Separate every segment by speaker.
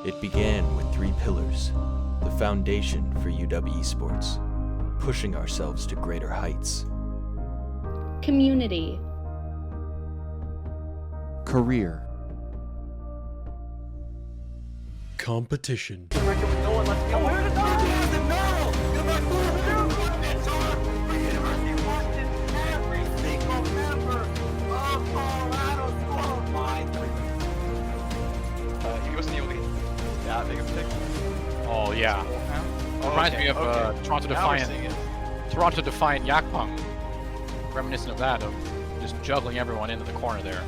Speaker 1: It began with 3 pillars, the foundation for UW Esports, pushing ourselves to greater heights.
Speaker 2: Community.
Speaker 3: Career.
Speaker 4: Competition.
Speaker 5: Oh yeah. Reminds me of Toronto Defiant Yakpung. Reminiscent of that, of just juggling everyone into the corner there.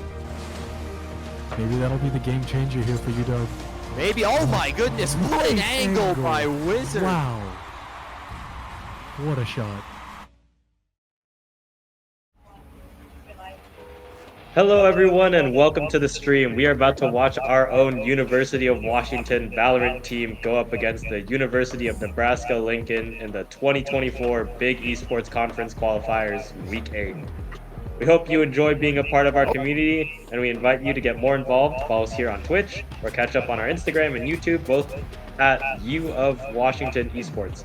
Speaker 4: Maybe that'll be the game changer here for UW.
Speaker 3: Maybe. Oh my goodness! What an angle by Wizard!
Speaker 4: Wow. What a shot.
Speaker 6: Hello everyone and welcome to the stream. We are about to watch our own University of Washington Valorant team go up against the University of Nebraska-Lincoln in the 2024 Big Esports Conference Qualifiers Week 8. We hope you enjoy being a part of our community, and we invite you to get more involved. Follow us here on Twitch or catch up on our Instagram and YouTube, both at UW Washington Esports.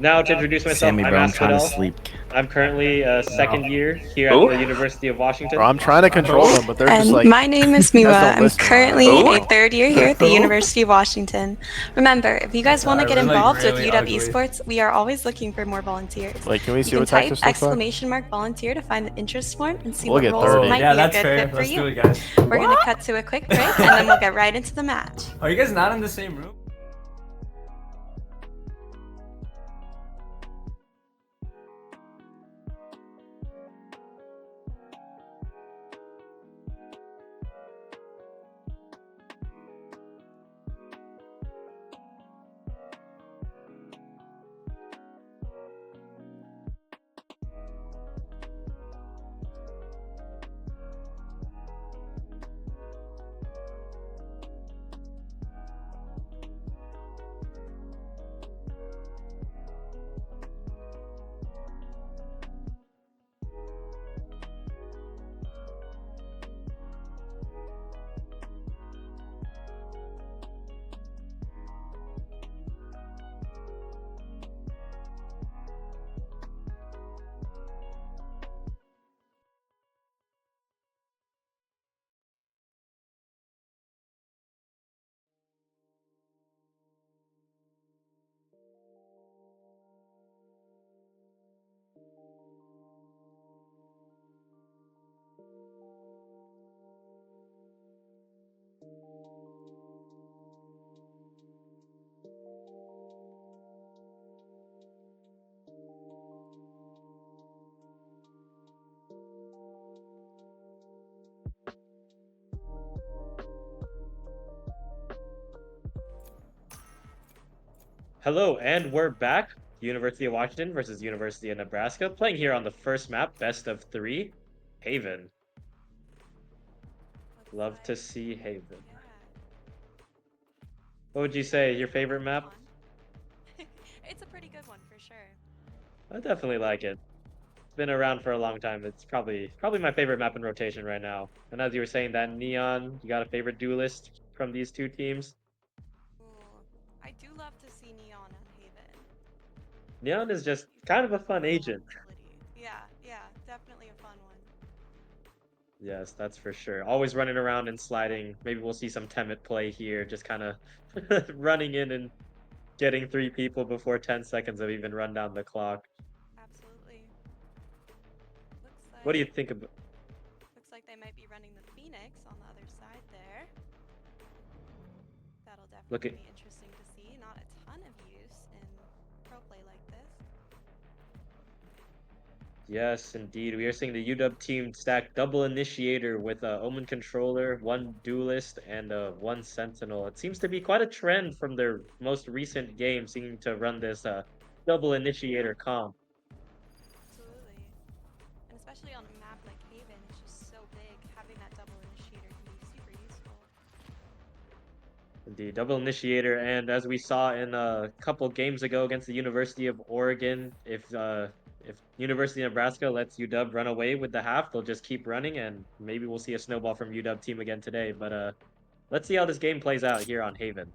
Speaker 6: Now to introduce myself,
Speaker 7: Sammy,
Speaker 6: I'm
Speaker 7: bro, I'm trying to
Speaker 6: Asphodel.
Speaker 7: sleep.
Speaker 6: I'm currently a second year here at the University of Washington.
Speaker 3: Bro, I'm trying to control them, but they're just
Speaker 8: And
Speaker 3: like.
Speaker 8: my name is Miwa.
Speaker 3: Guys don't
Speaker 8: I'm
Speaker 3: listen.
Speaker 8: currently a third year here at the University of Washington. Remember, if you guys want to get involved with UW Esports, we are always looking for more volunteers.
Speaker 3: Like, can we see
Speaker 8: You can
Speaker 3: what
Speaker 8: type
Speaker 3: tactics look like?
Speaker 8: exclamation mark volunteer to find the interest form and see
Speaker 3: We'll
Speaker 8: what
Speaker 3: get
Speaker 8: roles
Speaker 3: 30.
Speaker 8: might
Speaker 9: Yeah,
Speaker 8: be a
Speaker 9: that's
Speaker 8: good
Speaker 9: fair.
Speaker 8: fit for
Speaker 9: Let's do
Speaker 8: you.
Speaker 9: it, guys.
Speaker 8: We're going to cut to a quick break and then we'll get right into the match.
Speaker 9: Are you guys not in the same room?
Speaker 6: Hello, and we're back. University of Washington versus University of Nebraska, playing here on the first map, best of 3, Haven. Love to see Haven. What would you say, your favorite map?
Speaker 8: It's a pretty good one for sure.
Speaker 6: I definitely like it. It's been around for a long time. It's probably my favorite map in rotation right now. And as you were saying, that Neon, you got a favorite duelist from these two teams?
Speaker 8: Ooh, I do love to see Neon on Haven.
Speaker 6: Neon is just kind of a fun agent.
Speaker 8: Yeah, definitely a fun one.
Speaker 6: Yes, that's for sure. Always running around and sliding. Maybe we'll see some Temet play here, just kind of running in and getting 3 people before 10 seconds have even run down the clock.
Speaker 8: Absolutely.
Speaker 6: What do you think about?
Speaker 8: Looks like they might be running the Phoenix on the other side there. That'll definitely be interesting to see. Not a ton of use in pro play like this.
Speaker 6: Yes, indeed. We are seeing the UW team stack double initiator with a Omen controller, 1 duelist, and 1 sentinel. It seems to be quite a trend from their most recent game, seeming to run this double initiator comp.
Speaker 8: Absolutely. And especially on a map like Haven, it's just so big. Having that double initiator can be super useful.
Speaker 6: Indeed, double initiator, and as we saw in a couple games ago against the University of Oregon, if University of Nebraska lets UW run away with the half, they'll just keep running, and maybe we'll see a snowball from UW team again today. But Let's see how this game plays out here on Haven.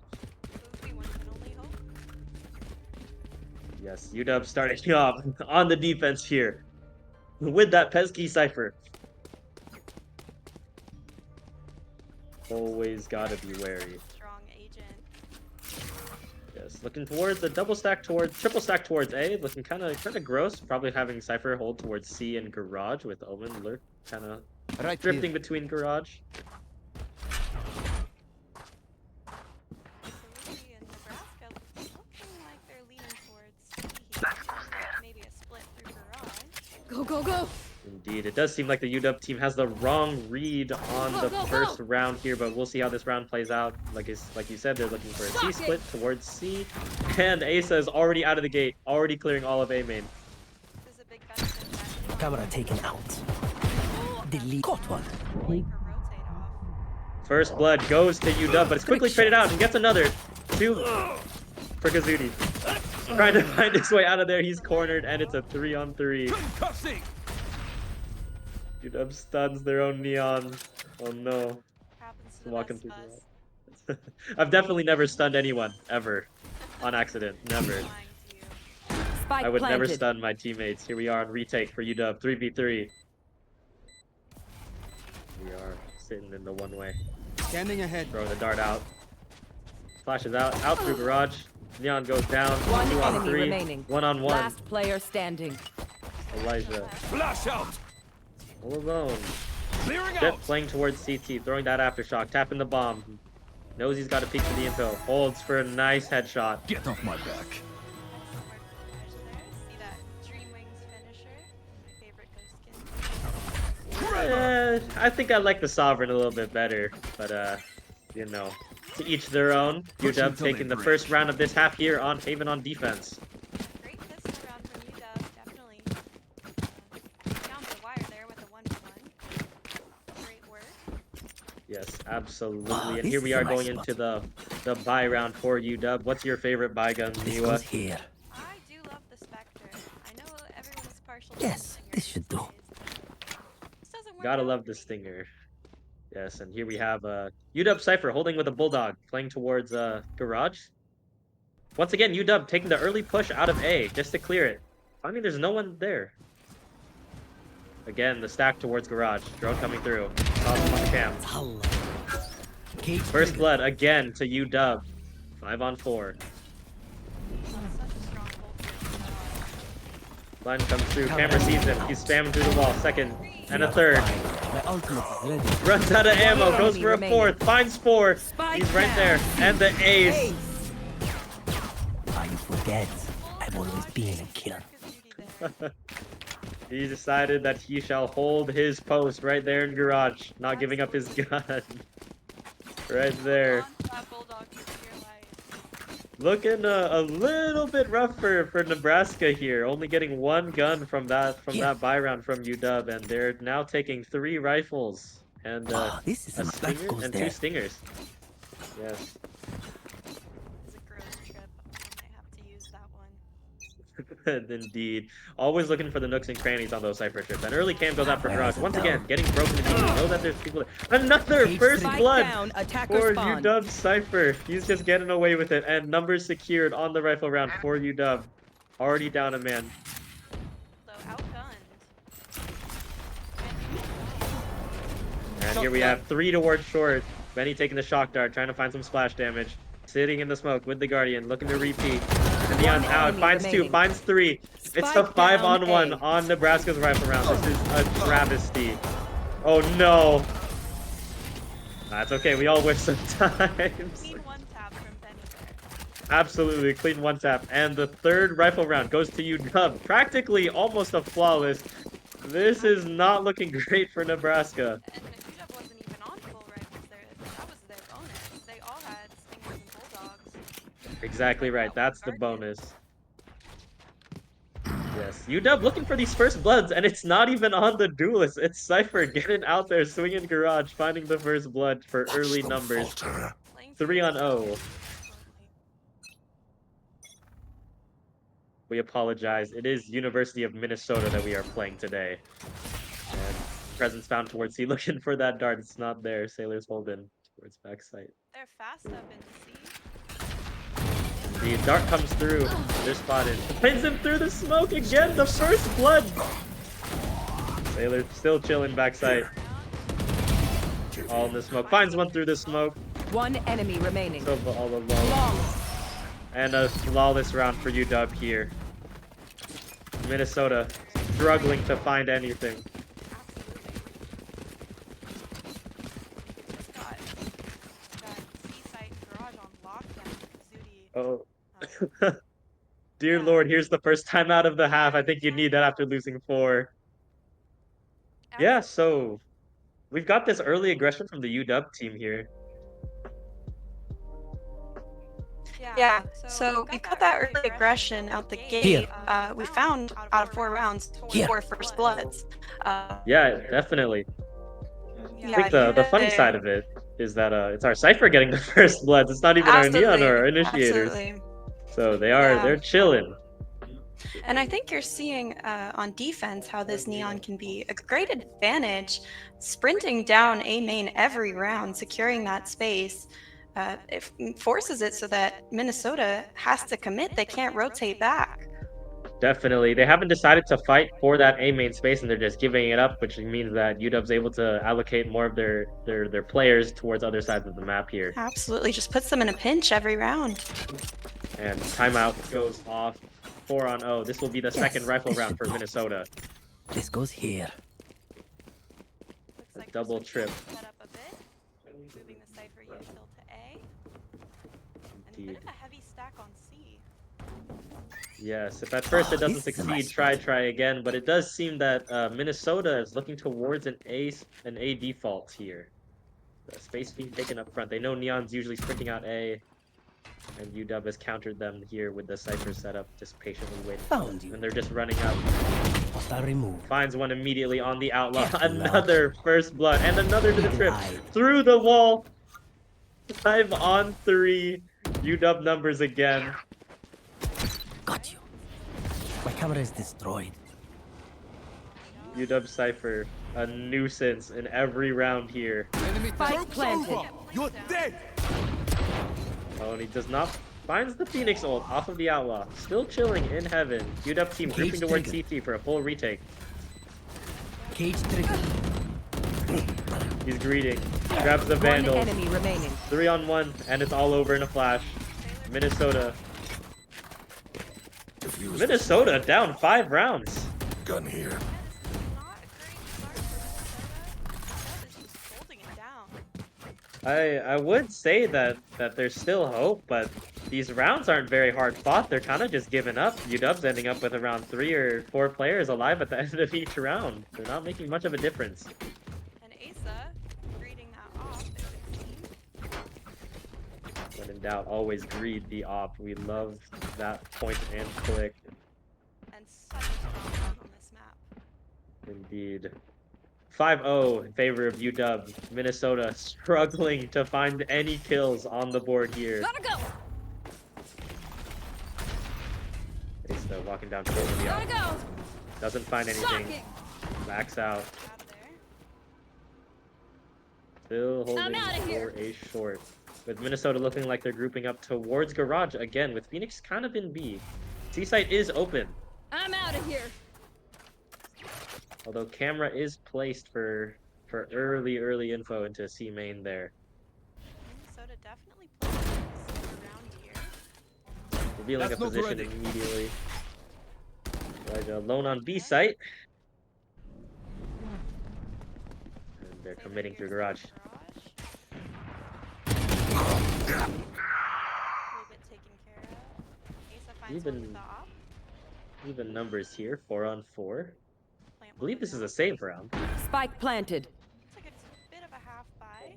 Speaker 8: One can only hope.
Speaker 6: Yes, UW starting off on the defense here with that pesky Cypher. Always gotta be wary.
Speaker 8: Strong agent.
Speaker 6: Yes, looking towards the triple stack towards A. Looking kind of gross. Probably having Cypher hold towards C and Garage with Omen lurk kind of drifting between Garage.
Speaker 8: Absolutely, and Nebraska looking like they're leaning towards C here. Maybe a split through Garage.
Speaker 2: Go, go, go!
Speaker 6: Indeed, it does seem like the UW team has the wrong read on the first round here, but we'll see how this round plays out. Like you said, they're looking for a C split towards C, and Asa is already out of the gate, already clearing all of A main.
Speaker 8: This is a big benefit that
Speaker 7: Camera taken out. Delete. Caught one.
Speaker 8: rotate off.
Speaker 6: First blood goes to UW, but it's quickly traded out and gets another. Two for Kazuti. Trying to find his way out of there, he's cornered, and it's a 3-on-3. UW stuns their own Neon. Oh no.
Speaker 8: Happens to the
Speaker 6: Walking
Speaker 8: best
Speaker 6: through
Speaker 8: of us.
Speaker 6: I've definitely never stunned anyone, ever. On accident, never.
Speaker 8: Lying to you.
Speaker 2: Spike
Speaker 6: I would never
Speaker 2: planted.
Speaker 6: stun my teammates. Here we are on retake for UW, 3v3. We are sitting in the one way.
Speaker 7: Scanning ahead.
Speaker 6: Throwing the dart out. Flashes out through Garage. Neon goes down,
Speaker 2: One
Speaker 6: 2-on-3.
Speaker 2: enemy remaining.
Speaker 6: 1-on-1.
Speaker 2: Last player standing.
Speaker 6: Elijah.
Speaker 5: Flash out.
Speaker 6: All alone.
Speaker 5: Clearing
Speaker 6: Jet playing towards CT, throwing that aftershock, tapping the bomb. Knows he's got a peek for the info. Holds for a nice headshot.
Speaker 5: Get off my back.
Speaker 8: See that Dream Wings finisher? My favorite ghost skin.
Speaker 6: I think I like the Sovereign a little bit better, but you know, to each their own. UW taking the first round of this half here on Haven on defense.
Speaker 8: Great pistol round from UW, definitely. Down the wire there with a 1-1. Great work.
Speaker 6: Yes, absolutely. And here we are going into the buy round for UW. What's your favorite buy gun,
Speaker 7: This
Speaker 6: Miwa?
Speaker 7: goes here.
Speaker 8: I do love the Spectre. I know everyone's partial to
Speaker 7: Yes,
Speaker 8: Stinger
Speaker 7: this should do.
Speaker 8: these days. This doesn't work
Speaker 6: Gotta
Speaker 8: out
Speaker 6: love
Speaker 8: for
Speaker 6: the
Speaker 8: me.
Speaker 6: Stinger. Yes, and here we have UW Cypher holding with a Bulldog, playing towards Garage. Once again, UW taking the early push out of A just to clear it. I mean, there's no one there. Again, the stack towards Garage. Drone coming through. Top on cam.
Speaker 7: Hello. Cage
Speaker 6: First
Speaker 7: trigger.
Speaker 6: blood again to UW. 5-on-4.
Speaker 8: Such a strong hold here.
Speaker 6: Line comes through. Camera sees him. He's spamming through the wall. Second and a third.
Speaker 7: My ultimate is ready.
Speaker 6: Runs out of ammo. Goes for a
Speaker 2: Remaining.
Speaker 6: fourth. Finds 4.
Speaker 2: Spike
Speaker 6: He's right
Speaker 2: down.
Speaker 6: there. And the ace.
Speaker 2: Ace.
Speaker 7: Ah, you forget. I've always been a killer.
Speaker 6: He decided that he shall hold his post right there in Garage, not giving up his gun. Right there. Looking a little bit rough for Nebraska here. Only getting one gun from that buy round from UW, and they're now taking 3 rifles and
Speaker 7: Ah, this is
Speaker 6: a
Speaker 7: enough. That
Speaker 6: stinger
Speaker 7: goes
Speaker 6: and
Speaker 7: there.
Speaker 6: 2 stingers. Yes.
Speaker 8: It's a gross trip. I might have to use that one.
Speaker 6: Indeed. Always looking for the nooks and crannies on those Cypher trips. And early cam goes out for Garage. Once again, getting broken to pieces. Know that there's people there. Another first
Speaker 2: Spike
Speaker 6: blood
Speaker 2: down. Attacker
Speaker 6: for
Speaker 2: spawn.
Speaker 6: UW Cypher. He's just getting away with it. And numbers secured on the rifle round for UW. Already down a man.
Speaker 8: So outgunned.
Speaker 6: And here we have 3 towards short. Benny taking the shock dart, trying to find some splash damage. Sitting in the smoke with the Guardian, looking to repeat. And Neon's out.
Speaker 2: enemy
Speaker 6: Finds 2,
Speaker 2: remaining.
Speaker 6: finds 3. It's the
Speaker 2: Spike
Speaker 6: 5-on-1
Speaker 2: down A.
Speaker 6: on Nebraska's rifle round. This is a travesty. Oh no. That's okay, we all wish sometimes.
Speaker 8: Clean one tap from Benny there.
Speaker 6: Absolutely, clean 1 tap. And the 3rd rifle round goes to UW. Practically almost a flawless. This is not looking great for Nebraska.
Speaker 8: And UW wasn't even on full rifles there. That was their bonus. They all had Stingers and Bulldogs.
Speaker 6: Exactly right, that's the bonus. Yes, UW looking for these first bloods, and it's not even on the duelist. It's Cypher getting out there, swinging Garage, finding the first blood for early numbers.
Speaker 8: Playing
Speaker 6: 3-on-0. We apologize. It is University of Minnesota that we are playing today. And presence found towards C, looking for that dart. It's not there. Sailor's holding. Towards backside.
Speaker 8: They're fast up into C.
Speaker 6: The dart comes through. They're spotted. Pins him through the smoke again. The first blood. Sailor still chilling backside. All in the smoke. Finds one through the smoke.
Speaker 2: One enemy remaining.
Speaker 6: So all alone. And a flawless round for UW here. Minnesota struggling to find anything. Oh. Dear Lord, here's the first time out of the half. I think you need that after losing 4. Yeah, so we've got this early aggression from the UW team here.
Speaker 8: Yeah, so we got that early aggression out the gate. We found out of 4 rounds, 4 first bloods.
Speaker 6: Yeah, definitely.
Speaker 8: Yeah,
Speaker 6: I think the funny side of it is that it's our Cypher getting the first bloods. It's not even our Neon or our initiators.
Speaker 8: Absolutely.
Speaker 6: So they're chilling.
Speaker 8: And I think you're seeing on defense how this Neon can be a great advantage, sprinting down A main every round, securing that space. It forces it so that Minnesota has to commit. They can't rotate back.
Speaker 6: Definitely. They haven't decided to fight for that A main space, and they're just giving it up, which means that UW's able to allocate more of their players towards other sides of the map here.
Speaker 8: Absolutely. Just puts them in a pinch every round.
Speaker 6: And timeout goes off. 4-on-0. This will be the second rifle round for Minnesota.
Speaker 7: This goes here.
Speaker 8: Looks like
Speaker 6: Double trip.
Speaker 8: Set up a bit. Moving the Cypher util to A. And a bit of a heavy stack on C.
Speaker 6: Yes, if at first it doesn't succeed, try again. But it does seem that Minnesota is looking towards an A default here. The space being taken up front. They know Neon's usually sprinting out A. And UW has countered them here with the Cypher setup, just patiently waiting.
Speaker 7: Found you.
Speaker 6: And they're just running up.
Speaker 7: Hostile remove.
Speaker 6: Finds one immediately on the outlaw.
Speaker 7: Careful now.
Speaker 6: Another first blood. And another to the trip. Through the wall. 5-on-3. UW numbers again.
Speaker 7: Got you. My camera is destroyed.
Speaker 6: UW Cypher, a nuisance in every round here.
Speaker 2: Spike planted.
Speaker 9: You're dead.
Speaker 6: Oh, and he does not. Finds the Phoenix ult off of the outlaw. Still chilling in heaven. UW team creeping towards CT for a full retake.
Speaker 7: Cage trigger.
Speaker 6: He's greeting. Grabs the
Speaker 2: One
Speaker 6: Vandal.
Speaker 2: enemy remaining.
Speaker 6: 3-on-1, and it's all over in a flash. Minnesota. Minnesota down 5 rounds.
Speaker 9: Gun here.
Speaker 6: I would say that there's still hope, but these rounds aren't very hard fought. They're kind of just giving up. UW's ending up with around 3 or 4 players alive at the end of each round. They're not making much of a difference.
Speaker 8: And Asa greeting that off.
Speaker 6: When in doubt, always greed the op. We love that point and click.
Speaker 8: And such a strong round on this map.
Speaker 6: Indeed. 5-0 in favor of UW. Minnesota struggling to find any kills on the board here.
Speaker 2: Gotta go.
Speaker 6: Asa walking down short of the
Speaker 2: Gotta
Speaker 6: op.
Speaker 2: go.
Speaker 6: Doesn't find anything.
Speaker 2: Shocking.
Speaker 6: Backs out.
Speaker 8: Out of there.
Speaker 6: Still holding
Speaker 2: I'm outta here.
Speaker 6: for a short. With Minnesota looking like they're grouping up towards Garage again, with Phoenix kind of in B. C-site is open.
Speaker 2: I'm out of here.
Speaker 6: Although camera is placed for early info into C main there.
Speaker 8: Minnesota definitely playing this around here.
Speaker 6: Revealing
Speaker 9: That's
Speaker 6: a
Speaker 9: not
Speaker 6: position
Speaker 9: ready.
Speaker 6: immediately. Elijah alone on B site. And they're committing through Garage.
Speaker 8: A little bit taken care of. Asa finds one with the op.
Speaker 6: Even numbers here, 4-on-4.
Speaker 8: Plant
Speaker 6: I believe this is a save round.
Speaker 2: Spike planted.
Speaker 8: Looks like it's a bit of a half buy.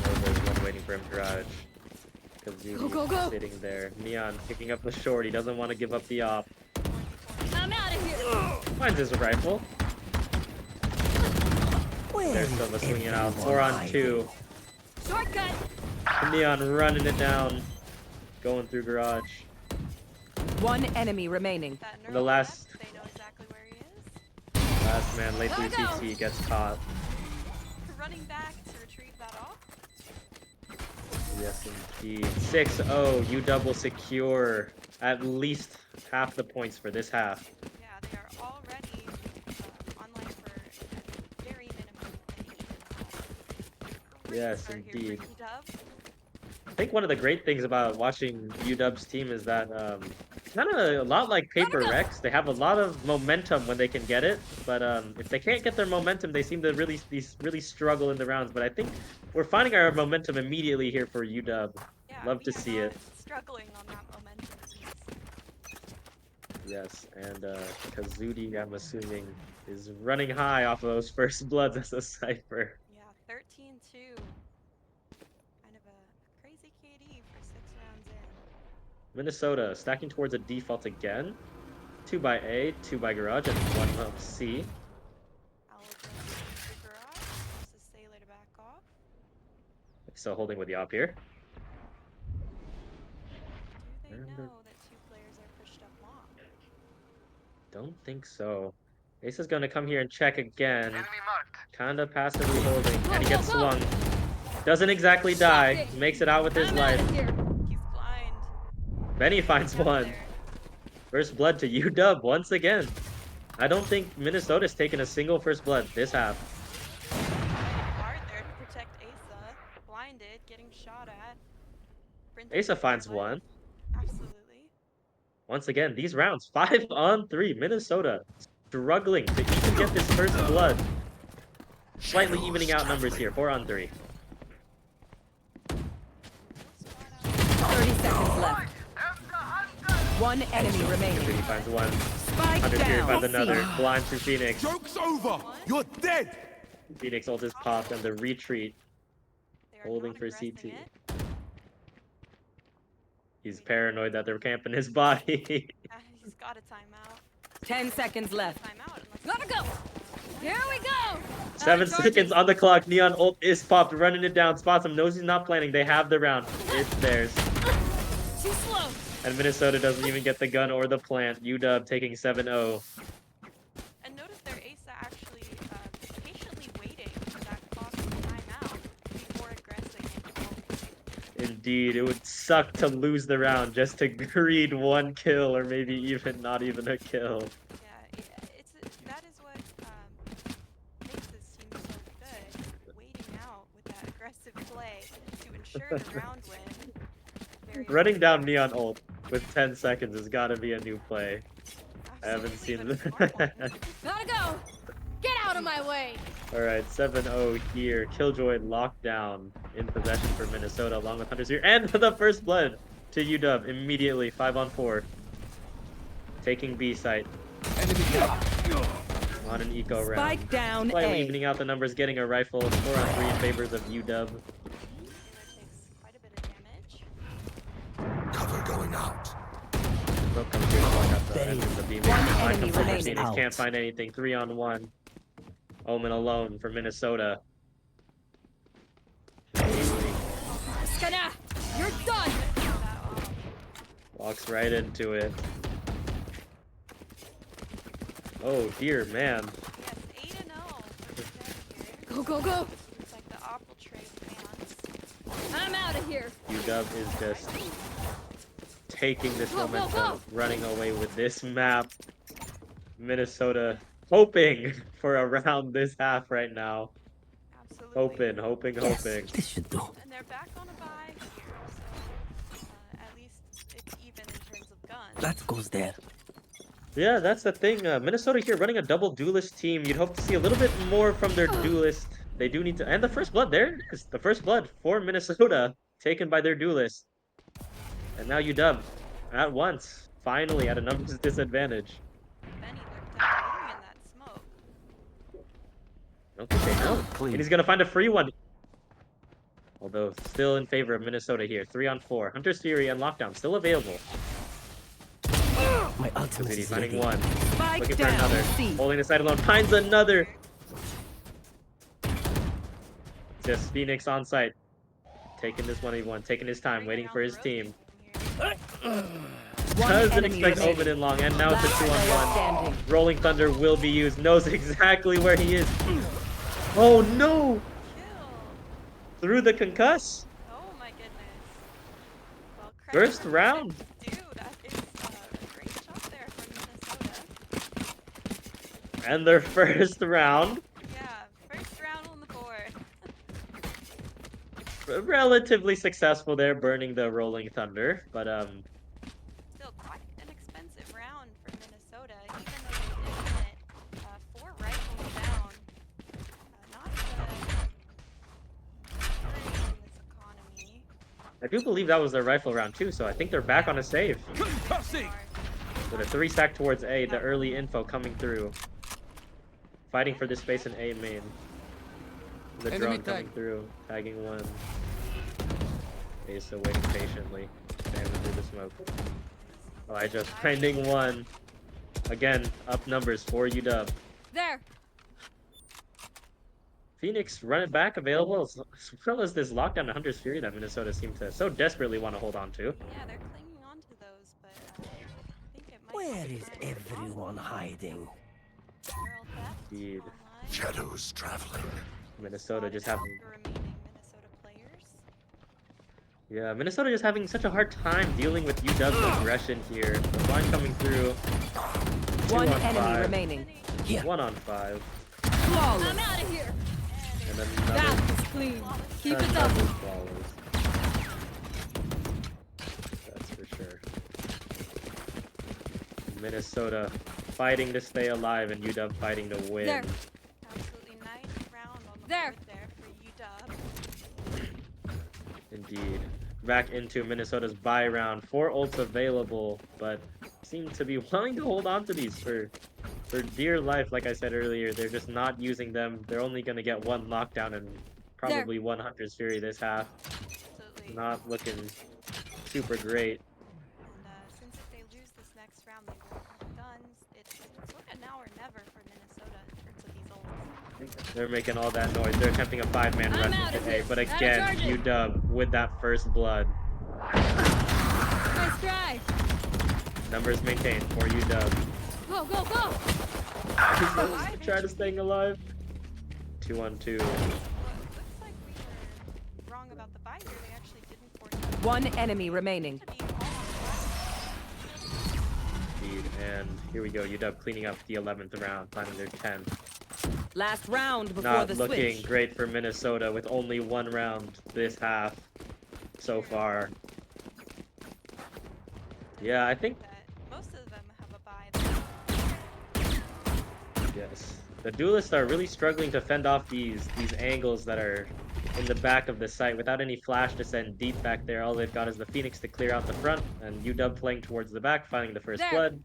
Speaker 6: Oh, there's one waiting for him Garage.
Speaker 2: Go, go, go.
Speaker 6: Sitting there. Neon picking up the short. He doesn't want to give up the op.
Speaker 2: I'm out of here.
Speaker 6: Finds his rifle. There's Silva swinging out. 4-on-2.
Speaker 2: Shortcut.
Speaker 6: Neon running it down. Going through Garage.
Speaker 2: One enemy remaining.
Speaker 8: That
Speaker 6: The
Speaker 8: neural
Speaker 6: last-
Speaker 8: net, they know exactly where he is.
Speaker 6: Last man late through
Speaker 2: Gotta go.
Speaker 6: CT gets caught.
Speaker 8: running back to retrieve that off.
Speaker 6: Yes, indeed. 6-0. UW will secure at least half the points for this half.
Speaker 8: Yeah, they are already online for a very minimum.
Speaker 6: Yes, indeed.
Speaker 8: UW.
Speaker 6: I think one of the great things about watching UW's team is that kind of a lot like Paper Rex. They have a lot of momentum when they can get it, but if they can't get their momentum, they seem to really struggle in the rounds. But I think we're finding our momentum immediately here for UW.
Speaker 8: Yeah,
Speaker 6: Love
Speaker 8: we
Speaker 6: to
Speaker 8: are
Speaker 6: see
Speaker 8: not
Speaker 6: it.
Speaker 8: Struggling on that momentum piece.
Speaker 6: Yes, and Kazudi, I'm assuming, is running high off of those first bloods as a Cypher.
Speaker 8: Yeah, 13-2. Kind of a crazy KD for 6 rounds in.
Speaker 6: Minnesota stacking towards a default again. 2 by A, 2 by Garage, and 1 up C.
Speaker 8: I'll adjust the garage. Forces Sailor to back off.
Speaker 6: Still holding with the op here.
Speaker 8: Do they know that 2 players are pushed up long?
Speaker 6: Don't think so. Ace is going to come here and check again. Kind of passively holding, and he gets swung. Doesn't exactly die. Makes it out with his life.
Speaker 8: He's blind.
Speaker 6: Benny finds one. First blood to UW once again. I don't think Minnesota's taken a single first blood this half.
Speaker 8: Hard there to protect Asa. Blinded, getting shot at.
Speaker 6: Asa finds one.
Speaker 8: Absolutely.
Speaker 6: Once again, these rounds, 5 on 3. Minnesota struggling to even get this first blood. Slightly evening out numbers here, 4 on 3.
Speaker 2: 30 seconds left. One enemy remaining.
Speaker 6: He finds one.
Speaker 2: Spike
Speaker 6: Hunter Fury
Speaker 2: down.
Speaker 6: finds another.
Speaker 2: C.
Speaker 6: Blind to Phoenix.
Speaker 9: Joke's over! You're dead!
Speaker 6: Phoenix ult is popped and the retreat.
Speaker 8: They are
Speaker 6: Holding
Speaker 8: not
Speaker 6: for
Speaker 8: aggressing
Speaker 6: CT.
Speaker 8: it.
Speaker 6: He's paranoid that they're camping his body.
Speaker 8: He's got a timeout.
Speaker 2: 10 seconds left.
Speaker 8: Timeout unless
Speaker 2: Gotta go. Here we go.
Speaker 6: 7 seconds on the clock. Neon ult is popped, running it down. Spots him, knows he's not planning. They have the round. It's theirs.
Speaker 2: Too slow.
Speaker 6: And Minnesota doesn't even get the gun or the plant. UW taking 7-0.
Speaker 8: And notice their Asa actually patiently waiting for that costly timeout before aggressing it.
Speaker 6: Indeed, it would suck to lose the round just to greed 1 kill or maybe even not even a kill.
Speaker 8: Yeah, that is what makes this team so good. Waiting out with that aggressive play to ensure the round win. Very
Speaker 6: Running down Neon ult with 10 seconds has got to be a new play. I haven't
Speaker 8: absolutely,
Speaker 6: seen
Speaker 8: but a
Speaker 6: it.
Speaker 8: smart one.
Speaker 2: Gotta go. Get out of my way.
Speaker 6: Alright, 7-0 here. Killjoy locked down in possession for Minnesota along with Hunters here. And the first blood to UW immediately. 5 on 4. Taking B site. On an eco round.
Speaker 2: Spike down
Speaker 6: Slightly
Speaker 2: A.
Speaker 6: evening out the numbers, getting a rifle. 4 on 3 in favors of UW.
Speaker 8: Taylor takes quite a bit of damage.
Speaker 9: Cover going out.
Speaker 6: Broke comes here to block out the entrance of B.
Speaker 2: One
Speaker 6: Line
Speaker 2: enemy
Speaker 6: comes from
Speaker 2: remaining.
Speaker 6: Phoenix, can't find anything. 3 on 1. Omen alone for Minnesota.
Speaker 2: Skana, you're done.
Speaker 6: Walks right into it. Oh dear man.
Speaker 8: Yes, 8-0 for UW here.
Speaker 2: Go, go, go.
Speaker 8: Looks like the op will trade hands.
Speaker 2: I'm out of here.
Speaker 6: UW is just taking this
Speaker 2: Whoa, whoa,
Speaker 6: momentum,
Speaker 2: whoa.
Speaker 6: running away with this map. Minnesota hoping for a round this half right now.
Speaker 8: Absolutely.
Speaker 6: Hoping.
Speaker 7: This should do.
Speaker 8: And they're back on a bye here, so at least it's even in terms of guns.
Speaker 7: That goes there.
Speaker 6: Yeah, that's the thing. Minnesota here running a double duelist team. You'd hope to see a little bit more from their duelist. They do need to... And the first blood, there it is. The first blood for Minnesota, taken by their duelist. And now UW, at once, finally at a numbers disadvantage.
Speaker 8: Benny looked at in that smoke.
Speaker 6: I don't think they know.
Speaker 7: Please.
Speaker 6: And he's going to find a free one. Although, still in favor of Minnesota here. 3 on 4. Hunter's Fury and Lockdown still available.
Speaker 7: My ultimate
Speaker 6: He's
Speaker 7: is
Speaker 6: finding
Speaker 7: ready.
Speaker 6: one.
Speaker 2: Spike
Speaker 6: Looking for
Speaker 2: down.
Speaker 6: another.
Speaker 2: C.
Speaker 6: Holding the side alone. Finds another. Just Phoenix on site. Taking this 1v1. Taking his time. Waiting for his team.
Speaker 2: One
Speaker 6: Doesn't
Speaker 2: enemy
Speaker 6: expect
Speaker 2: remaining.
Speaker 6: Omen in long. And now it's a 2 on 1.
Speaker 2: Standing.
Speaker 6: Rolling Thunder will be used. Knows exactly where he is. Oh no! through the concuss.
Speaker 8: Oh my goodness. Well,
Speaker 6: First
Speaker 8: credit
Speaker 6: round.
Speaker 8: Dude, that is a great job there from Minnesota.
Speaker 6: And their first round.
Speaker 8: Yeah, first round on the board.
Speaker 6: Relatively successful there, burning the Rolling Thunder. But
Speaker 8: Still quite an expensive round for Minnesota, even though they did win it. 4 rifles down. Not great in this economy.
Speaker 6: I do believe that was their rifle round too, so I think they're back on a save.
Speaker 9: Concussing!
Speaker 6: With a 3-stack towards A, the early info coming through. Fighting for this space in A main. The drone coming through, tagging one. Asa waiting patiently, spamming through the smoke. Elijah finding one. Again, up numbers for UW.
Speaker 2: There.
Speaker 6: Phoenix run it back available as well as this lockdown to Hunter's Fury that Minnesota seemed to so desperately want to hold on to.
Speaker 8: Yeah, they're clinging on to those, but I think it might
Speaker 7: Where
Speaker 8: be
Speaker 7: is
Speaker 8: time to
Speaker 7: everyone hiding?
Speaker 8: Girl theft
Speaker 6: Indeed.
Speaker 8: online.
Speaker 9: Shadows traveling.
Speaker 6: Minnesota just having
Speaker 8: The remaining Minnesota players.
Speaker 6: Yeah, Minnesota just having such a hard time dealing with UW's aggression here. The line coming through.
Speaker 10: 1
Speaker 6: 2 on
Speaker 10: enemy
Speaker 6: 5.
Speaker 10: remaining.
Speaker 7: Here.
Speaker 6: 1 on 5.
Speaker 10: Flawless.
Speaker 2: I'm out of here.
Speaker 6: And then
Speaker 2: That
Speaker 6: another
Speaker 2: was clean. Keep it
Speaker 6: another
Speaker 2: up.
Speaker 6: flawless. That's for sure. Minnesota fighting to stay alive and UW fighting to win.
Speaker 2: There.
Speaker 8: Absolutely nice round on the
Speaker 2: There.
Speaker 8: board there for UW.
Speaker 6: Indeed. Back into Minnesota's buy round. 4 ults available, but seem to be willing to hold on to these for dear life. Like I said earlier, they're just not using them. They're only going to get 1 lockdown and probably 1 Hunter's Fury this half.
Speaker 8: Absolutely.
Speaker 6: Not looking super great.
Speaker 8: And since if they lose this next round, they won't have guns. It's sort of now or never for Minnesota in terms of these ults.
Speaker 6: They're making all that noise. They're attempting a 5-man
Speaker 2: I'm
Speaker 6: run
Speaker 2: out of
Speaker 6: today,
Speaker 2: here.
Speaker 6: but
Speaker 2: Out of
Speaker 6: again,
Speaker 2: charges.
Speaker 6: UW with that first blood.
Speaker 2: Nice try.
Speaker 6: Numbers maintained for UW.
Speaker 2: Go, go, go.
Speaker 6: Try to staying alive. 2 on 2.
Speaker 8: Well, it looks like we were wrong about the buy here. They actually didn't force it
Speaker 10: 1 enemy remaining.
Speaker 8: to be all on
Speaker 6: Indeed. And here we go. UW cleaning up the 11th round, finding their 10th.
Speaker 10: Last round before
Speaker 6: Not
Speaker 10: the
Speaker 6: looking
Speaker 10: switch.
Speaker 6: great for Minnesota with only 1 round this half so far. Yeah, I think
Speaker 8: that. Most of them have a buy.
Speaker 6: yes. The duelists are really struggling to fend off these angles that are in the back of the site without any flash to send deep back there. All they've got is the Phoenix to clear out the front, and UW playing towards the back, finding the first
Speaker 2: There.
Speaker 6: blood.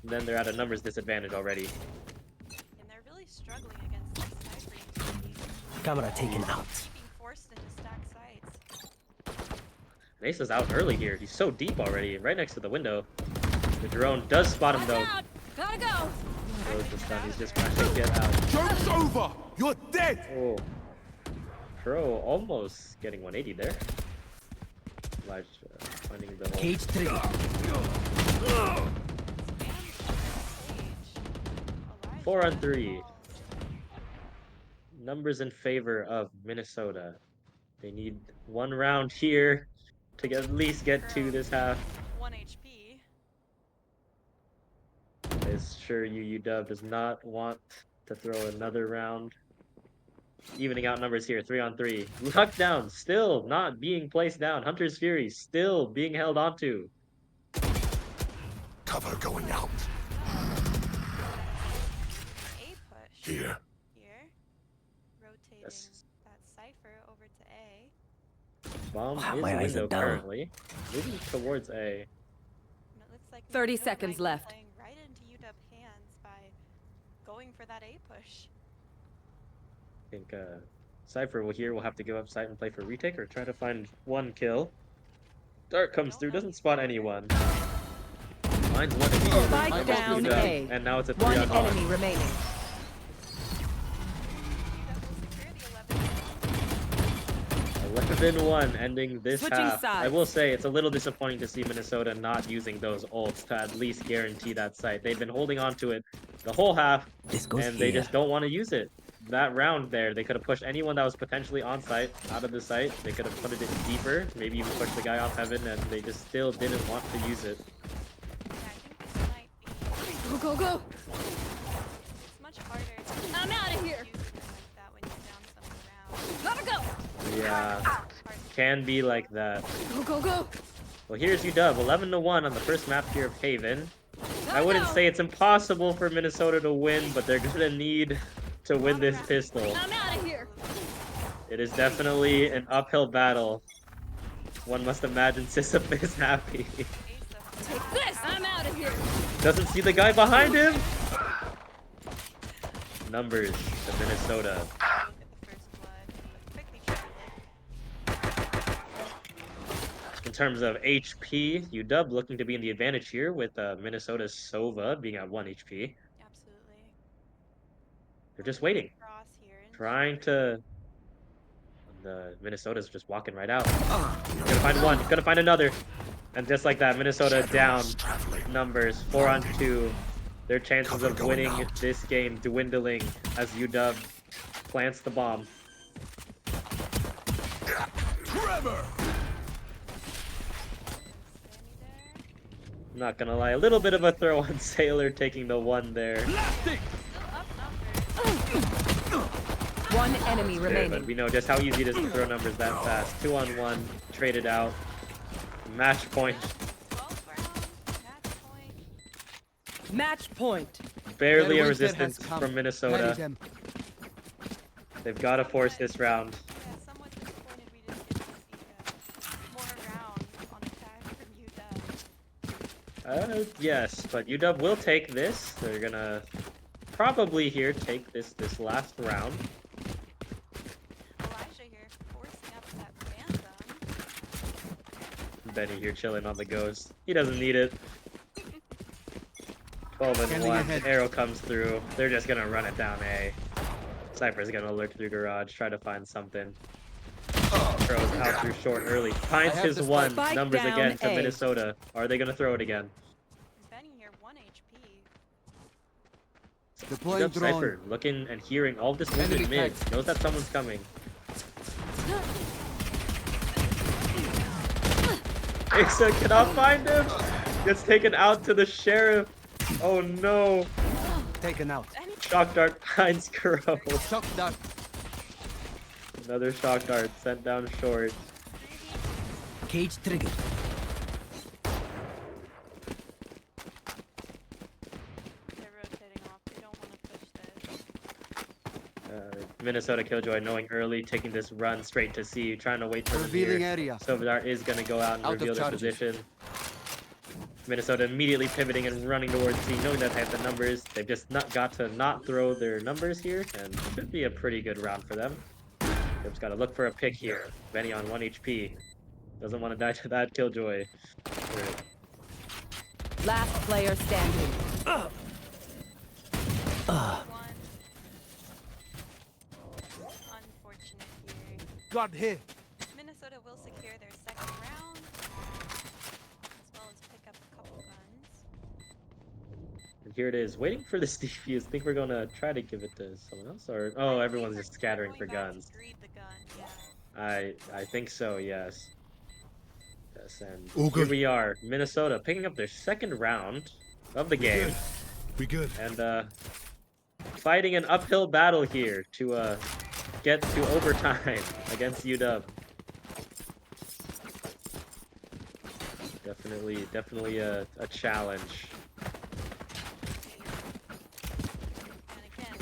Speaker 6: And then they're at a numbers disadvantage already.
Speaker 8: And they're really struggling against this sniper team.
Speaker 7: Camera taken out.
Speaker 8: Being forced into stack sites.
Speaker 6: Mesa's out early here. He's so deep already, right next to the window. The drone does spot him
Speaker 2: I'm
Speaker 6: though.
Speaker 2: out. Gotta go.
Speaker 6: Throws the stun. He's just trying to get out.
Speaker 9: Joke's over! You're dead!
Speaker 6: Oh. Pro almost getting 180 there. Elijah finding the hole.
Speaker 7: Cage 3.
Speaker 8: Elijah
Speaker 6: 4 on 3. Numbers in favor of Minnesota. They need 1 round here to at least get 2 this half.
Speaker 8: 1 HP.
Speaker 6: Is sure UW does not want to throw another round. Evening out numbers here, 3 on 3. Lockdown still not being placed down. Hunter's Fury still being held onto.
Speaker 9: Cover going out.
Speaker 8: A push.
Speaker 9: Here.
Speaker 8: Here. Rotating
Speaker 6: Yes.
Speaker 8: that cipher over to A.
Speaker 6: Bomb
Speaker 7: Wow,
Speaker 6: is
Speaker 7: my eyes are
Speaker 6: window
Speaker 7: down.
Speaker 6: currently. Moving towards A.
Speaker 8: And it looks like
Speaker 10: 30
Speaker 8: Minnesota
Speaker 10: seconds
Speaker 8: might be
Speaker 10: left.
Speaker 8: playing right into UW hands by going for that A push.
Speaker 6: I think Cypher will have to give up site and play for retake or try to find 1 kill. Dart comes through, doesn't spot anyone. Finds 1 immediately.
Speaker 10: Spike
Speaker 6: Finds
Speaker 10: down
Speaker 6: UW,
Speaker 10: A.
Speaker 6: and now it's a 3
Speaker 10: 1
Speaker 6: on 1.
Speaker 10: enemy remaining.
Speaker 8: UW will secure the 11th.
Speaker 6: 11-1 ending this
Speaker 10: Switching
Speaker 6: half. I
Speaker 10: sides.
Speaker 6: will say it's a little disappointing to see Minnesota not using those ults to at least guarantee that site. They've been holding on to it the whole half,
Speaker 7: This goes
Speaker 6: and
Speaker 7: here.
Speaker 6: they just don't want to use it. that round there. They could have pushed anyone that was potentially on site out of the site. They could have put it in deeper, maybe even pushed the guy off heaven, and they just still didn't want to use it.
Speaker 8: Yeah, I think this might be.
Speaker 2: Go, go, go.
Speaker 8: It's much harder to
Speaker 2: I'm out of here.
Speaker 8: use something like that when you're down something around.
Speaker 2: Gotta go.
Speaker 6: Yeah, can be like that.
Speaker 2: Go, go, go.
Speaker 6: Well, here's UW, 11-1 on the first map here of Haven. I
Speaker 2: Gotta
Speaker 6: wouldn't
Speaker 2: go.
Speaker 6: say it's impossible for Minnesota to win, but they're gonna need to win this pistol.
Speaker 2: I'm out of here.
Speaker 6: It is definitely an uphill battle. One must imagine Sissup is happy.
Speaker 2: Take this. I'm out of here.
Speaker 6: Doesn't see the guy behind him. Numbers to Minnesota.
Speaker 8: Look at the first blood. Quickly try to
Speaker 6: In terms of HP, UW looking to be in the advantage here with Minnesota's Sova being at 1 HP.
Speaker 8: absolutely.
Speaker 6: They're just waiting,
Speaker 8: Cross here.
Speaker 6: trying to. The Minnesota's just walking right out. Gonna find one, gonna find another. And just like that, Minnesota down numbers 4-on-2. Their chances of winning this game dwindling as UW plants the bomb.
Speaker 9: Trevor!
Speaker 6: I'm not gonna lie, a little bit of a throw on Sailor taking the one there.
Speaker 9: Blasting!
Speaker 10: One enemy
Speaker 6: Yeah,
Speaker 10: remaining.
Speaker 6: but we know just how easy it is to throw numbers that fast. 2-on-1, traded out. Match point.
Speaker 8: 12 rounds. Match point.
Speaker 10: Match point.
Speaker 6: Barely a resistance from Minnesota.
Speaker 9: them.
Speaker 6: They've got to force this round.
Speaker 8: Yeah, somewhat disappointed we didn't get to see more rounds on attack from UW.
Speaker 6: Yes, but UW will take this. They're gonna probably here take this last round.
Speaker 8: Elijah here forcing up that phantom.
Speaker 6: Benny here chilling on the ghost. He doesn't need it. 12-1. Arrow comes through. They're just gonna run it down A. Cypher's gonna lurk through garage, try to find something. Throws out through short early. Finds his one.
Speaker 10: Spike
Speaker 6: Numbers
Speaker 10: down
Speaker 6: again to
Speaker 10: A.
Speaker 6: Minnesota. Are they gonna throw it again?
Speaker 8: Benny here 1 HP.
Speaker 6: UW Cypher looking and hearing all this movement mid. Knows that someone's coming. Ixa cannot find him. Gets taken out to the sheriff. Oh no.
Speaker 7: Taken out.
Speaker 6: Shock dart finds Kuro.
Speaker 7: Shock dart.
Speaker 6: Another shock dart sent down short.
Speaker 7: Cage triggered.
Speaker 8: They're rotating off. They don't want to push this.
Speaker 6: Minnesota Killjoy knowing early, taking this run straight to C, trying to wait for the
Speaker 7: Revealing
Speaker 6: mirror.
Speaker 7: area.
Speaker 6: Silverdart is going to go out and
Speaker 7: Out of
Speaker 6: reveal their
Speaker 7: charges.
Speaker 6: position. Minnesota immediately pivoting and running towards C, knowing that they have the numbers. They've just got to not throw their numbers here, and should be a pretty good round for them. They've just got to look for a pick here. Benny on 1 HP. Doesn't want to die to that Killjoy.
Speaker 10: Last player standing.
Speaker 8: One. Unfortunate here.
Speaker 9: God here.
Speaker 8: Minnesota will secure their second round, as well as pick up a couple guns.
Speaker 6: And here it is, waiting for this defuse. Think we're going to try to give it to someone else? Or, oh, everyone's just scattering for guns.
Speaker 8: Greed the gun, yeah.
Speaker 6: I think so, yes. Yes, and
Speaker 9: All
Speaker 6: here
Speaker 9: good.
Speaker 6: we are, Minnesota picking up their second round of the game,
Speaker 9: We good.
Speaker 6: and fighting an uphill battle here to get to overtime against UW. Definitely a challenge.
Speaker 8: And again,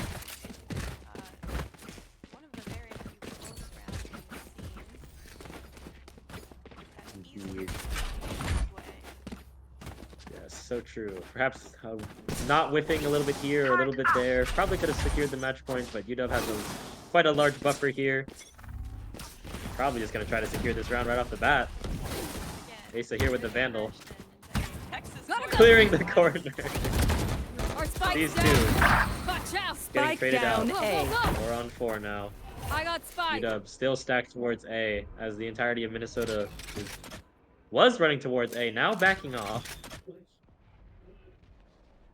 Speaker 8: one of the very few close rounds in the scene.
Speaker 6: Indeed.
Speaker 8: Way.
Speaker 6: Yes, so true. Perhaps not whiffing a little bit here, or a little bit there. Probably could have secured the match point, but UW has quite a large buffer here. Probably just gonna try to secure this round right off the bat. Asa here with the Vandal. Clearing the corner.
Speaker 2: Our spike's
Speaker 6: These
Speaker 2: down.
Speaker 6: two
Speaker 2: Watch out.
Speaker 6: getting
Speaker 10: Spike
Speaker 6: traded
Speaker 10: down
Speaker 6: out.
Speaker 10: A.
Speaker 6: 4-on-4 now.
Speaker 2: I got spike.
Speaker 6: UW still stacked towards A as the entirety of Minnesota was running towards A, now backing off.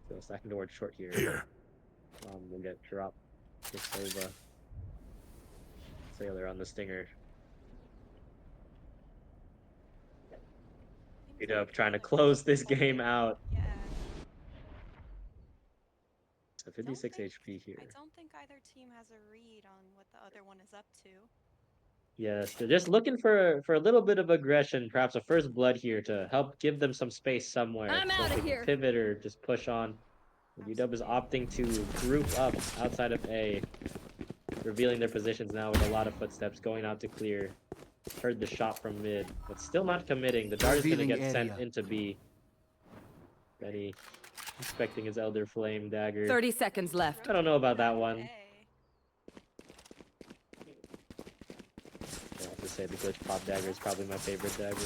Speaker 6: Still stacking towards short here.
Speaker 9: Here.
Speaker 6: We'll get dropped. Sailor on the stinger. UW trying to close this game out.
Speaker 8: Yeah.
Speaker 6: So 56 HP here.
Speaker 8: I don't think either team has a read on what the other one is up to.
Speaker 6: Yes, they're just looking for a little bit of aggression, perhaps a first blood here to help give them some space somewhere.
Speaker 2: I'm
Speaker 6: so
Speaker 2: outta
Speaker 6: they can
Speaker 2: here.
Speaker 6: pivot or just push on. UW is opting to group up outside of A, revealing their positions now with a lot of footsteps going out to clear. Heard the shot from mid, but still not committing. The dart is going to
Speaker 7: Revealing
Speaker 6: get sent
Speaker 7: area.
Speaker 6: into B. Benny expecting his Elder Flame dagger.
Speaker 10: 30 seconds left.
Speaker 6: I don't know about that one. I have to say the glitch pop dagger is probably my favorite dagger.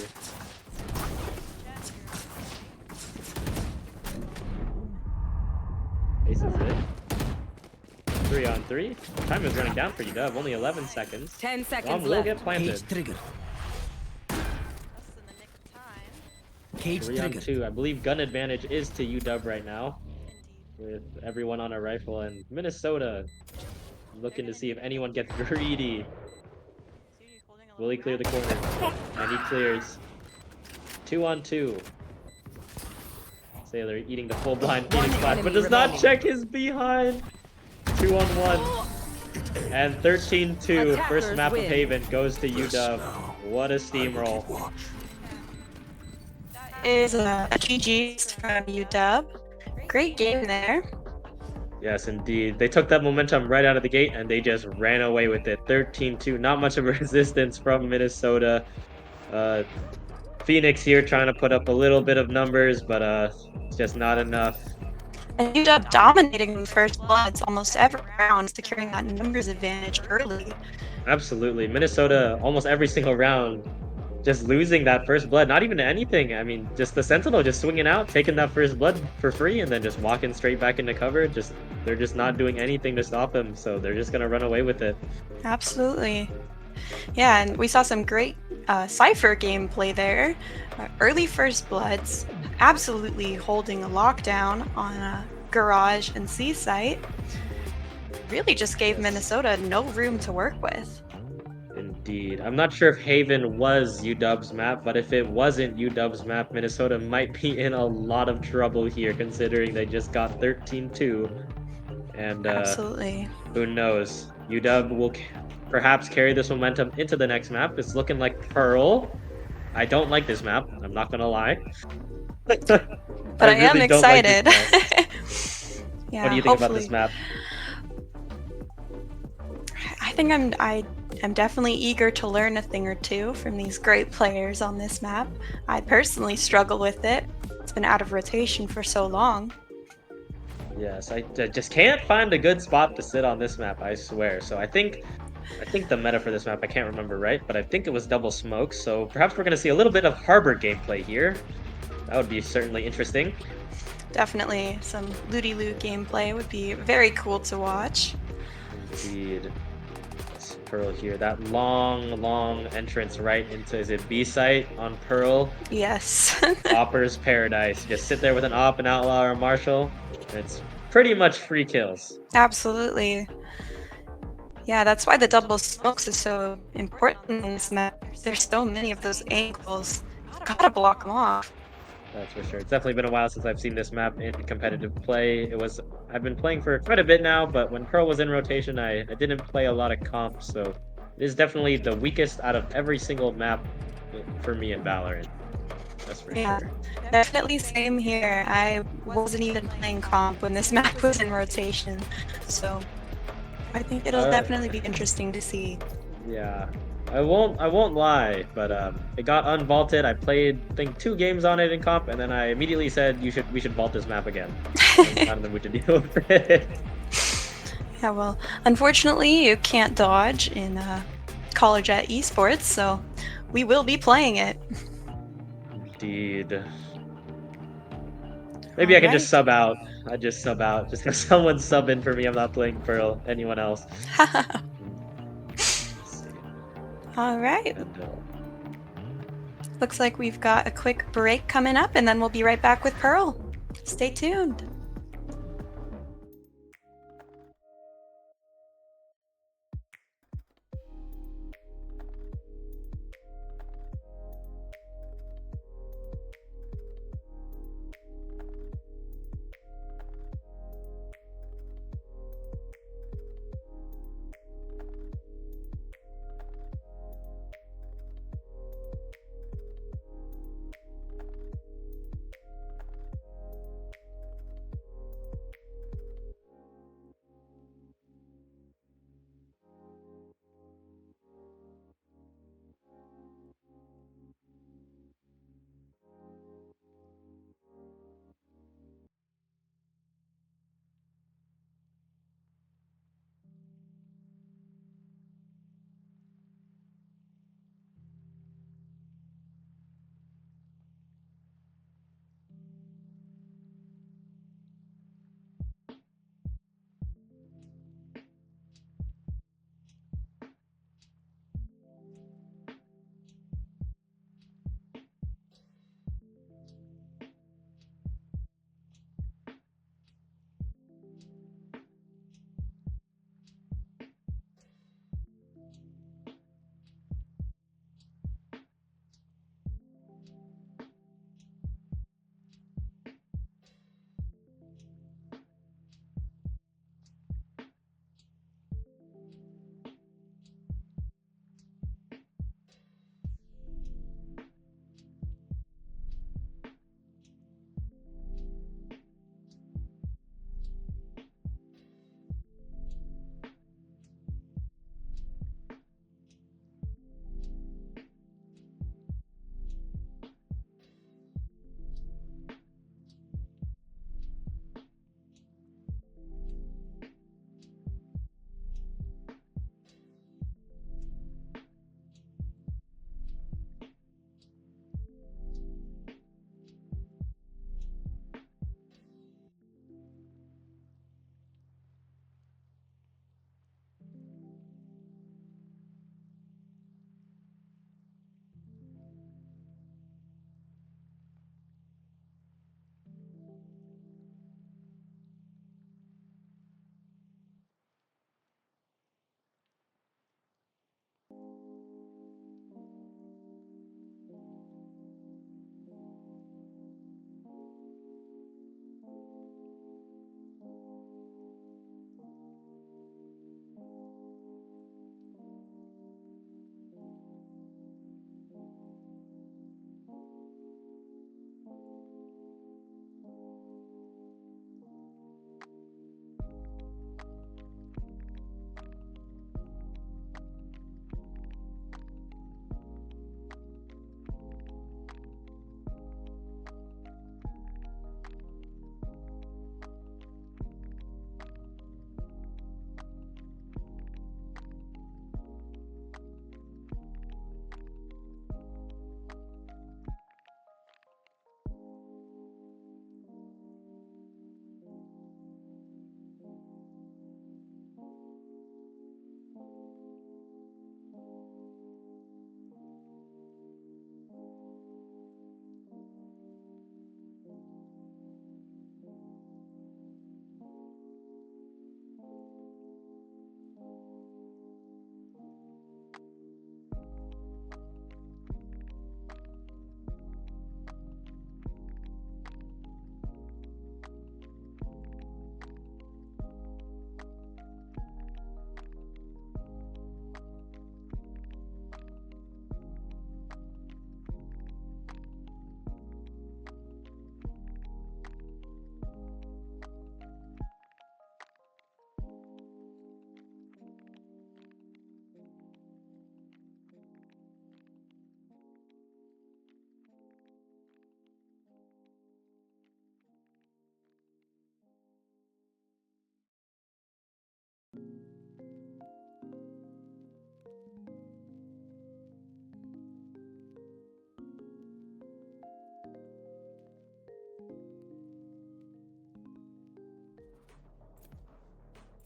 Speaker 6: Ace is it. 3 on 3. Time is running down for UW. Only 11 seconds.
Speaker 10: 10
Speaker 6: Bomb
Speaker 10: seconds
Speaker 6: will
Speaker 10: left.
Speaker 6: get planted.
Speaker 7: Cage trigger.
Speaker 8: Just in the nick of time.
Speaker 7: Cage
Speaker 6: 3 on
Speaker 7: trigger.
Speaker 6: 2. I believe gun advantage is to UW right now,
Speaker 8: Indeed.
Speaker 6: with everyone on a rifle, and Minnesota looking to see if anyone gets greedy.
Speaker 8: Suji holding a
Speaker 6: Will he
Speaker 8: little
Speaker 6: clear the corner? And he clears. 2 on 2. Sailor eating the full blind Phoenix flash, but
Speaker 10: enemy
Speaker 6: does not
Speaker 10: remaining.
Speaker 6: check his behind. 2 on 1. And 13-2. First
Speaker 10: Attackers
Speaker 6: map of
Speaker 10: win.
Speaker 6: Haven goes to UW. What a steamroll.
Speaker 8: That is a GG from UW. Great game there.
Speaker 6: Yes, indeed. They took that momentum right out of the gate, and they just ran away with it. 13-2. Not much of a resistance from Minnesota. Phoenix here trying to put up a little bit of numbers, but it's just not enough.
Speaker 8: And UW dominating the first bloods almost every round, securing that numbers advantage early.
Speaker 6: Absolutely. Minnesota, almost every single round, just losing that first blood. Not even anything. I mean, just the Sentinel just swinging out, taking that first blood for free, and then just walking straight back into cover. They're just not doing anything to stop him, so they're just going to run away with it.
Speaker 8: Absolutely. Yeah, and we saw some great Cypher gameplay there. Early first bloods, absolutely holding a lockdown on Garage and C site. Really just gave Minnesota no room to work with.
Speaker 6: Indeed. I'm not sure if Haven was UW's map, but if it wasn't UW's map, Minnesota might be in a lot of trouble here, considering they just got 13-2. And
Speaker 8: Absolutely.
Speaker 6: who knows? UW will perhaps carry this momentum into the next map. It's looking like Pearl. I don't like this map. I'm not gonna lie.
Speaker 8: But I am
Speaker 6: really don't like
Speaker 8: excited.
Speaker 6: this map.
Speaker 8: Yeah,
Speaker 6: What do you think about this
Speaker 8: hopefully-
Speaker 6: map?
Speaker 8: I think I'm definitely eager to learn a thing or two from these great players on this map. I personally struggle with it. It's been out of rotation for so long.
Speaker 6: Yes, I just can't find a good spot to sit on this map, I swear. So I think the meta for this map, I can't remember right, but I think it was double smoke. So perhaps we're going to see a little bit of Harbor gameplay here. That would be certainly interesting.
Speaker 8: Definitely some looty-loo gameplay would be very cool to watch.
Speaker 6: Indeed. It's Pearl here. That long entrance right into, is it B site on Pearl?
Speaker 8: Yes.
Speaker 6: Opper's Paradise. Just sit there with an Op, an Outlaw, or a Marshal. And it's pretty much free kills.
Speaker 8: Absolutely. Yeah, that's why the double smokes is so important in this map. There's so many of those angles. Gotta block them off.
Speaker 6: That's for sure. It's definitely been a while since I've seen this map in competitive play. I've been playing for quite a bit now, but when Pearl was in rotation, I didn't play a lot of comps, so it is definitely the weakest out of every single map for me in Valorant. That's for
Speaker 8: Yeah,
Speaker 6: sure.
Speaker 8: definitely same here. I wasn't even playing comp when this map was in rotation, so I think it'll definitely be interesting to see.
Speaker 6: Yeah. I won't lie, but it got unvaulted. I played I think 2 games on it in comp, and then I immediately said we should vault this map again. I'm not in the mood to deal with it.
Speaker 8: Yeah, well, unfortunately, you can't dodge in college at esports, so we will be playing it.
Speaker 6: Indeed. Maybe I can just sub out. I just sub out. Just have someone sub in for me. I'm not playing Pearl. Anyone else?
Speaker 8: All right. Looks like we've got a quick break coming up, and then we'll be right back with Pearl. Stay tuned.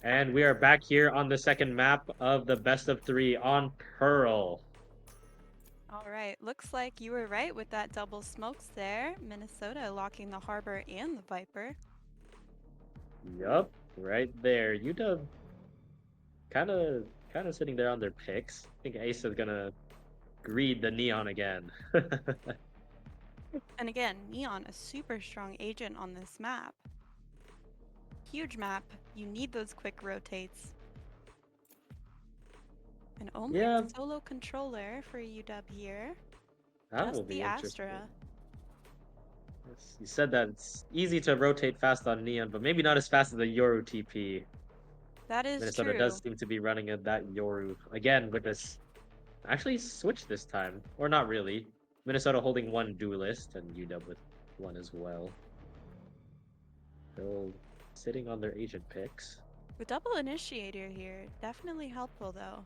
Speaker 6: And we are back here on the second map of the best of 3 on Pearl.
Speaker 8: All right, looks like you were right with that double smokes there. Minnesota locking the Harbor and the Viper.
Speaker 6: Yup, right there. UW kind of sitting there on their picks. I think Ace is gonna greed the Neon again.
Speaker 8: And again, Neon, a super strong agent on this map. Huge map. You need those quick rotates. And only
Speaker 6: Yeah.
Speaker 8: a solo controller for UW here.
Speaker 6: That
Speaker 8: Just
Speaker 6: will be
Speaker 8: the
Speaker 6: interesting.
Speaker 8: Astra.
Speaker 6: Yes, you said that it's easy to rotate fast on Neon, but maybe not as fast as the Yoru TP.
Speaker 8: That is
Speaker 6: Minnesota
Speaker 8: true.
Speaker 6: does seem to be running at that Yoru again with this. Actually, switch this time, or not really. Minnesota holding one duelist and UW with one as well. Still sitting on their agent picks.
Speaker 8: The double initiator here, definitely helpful though.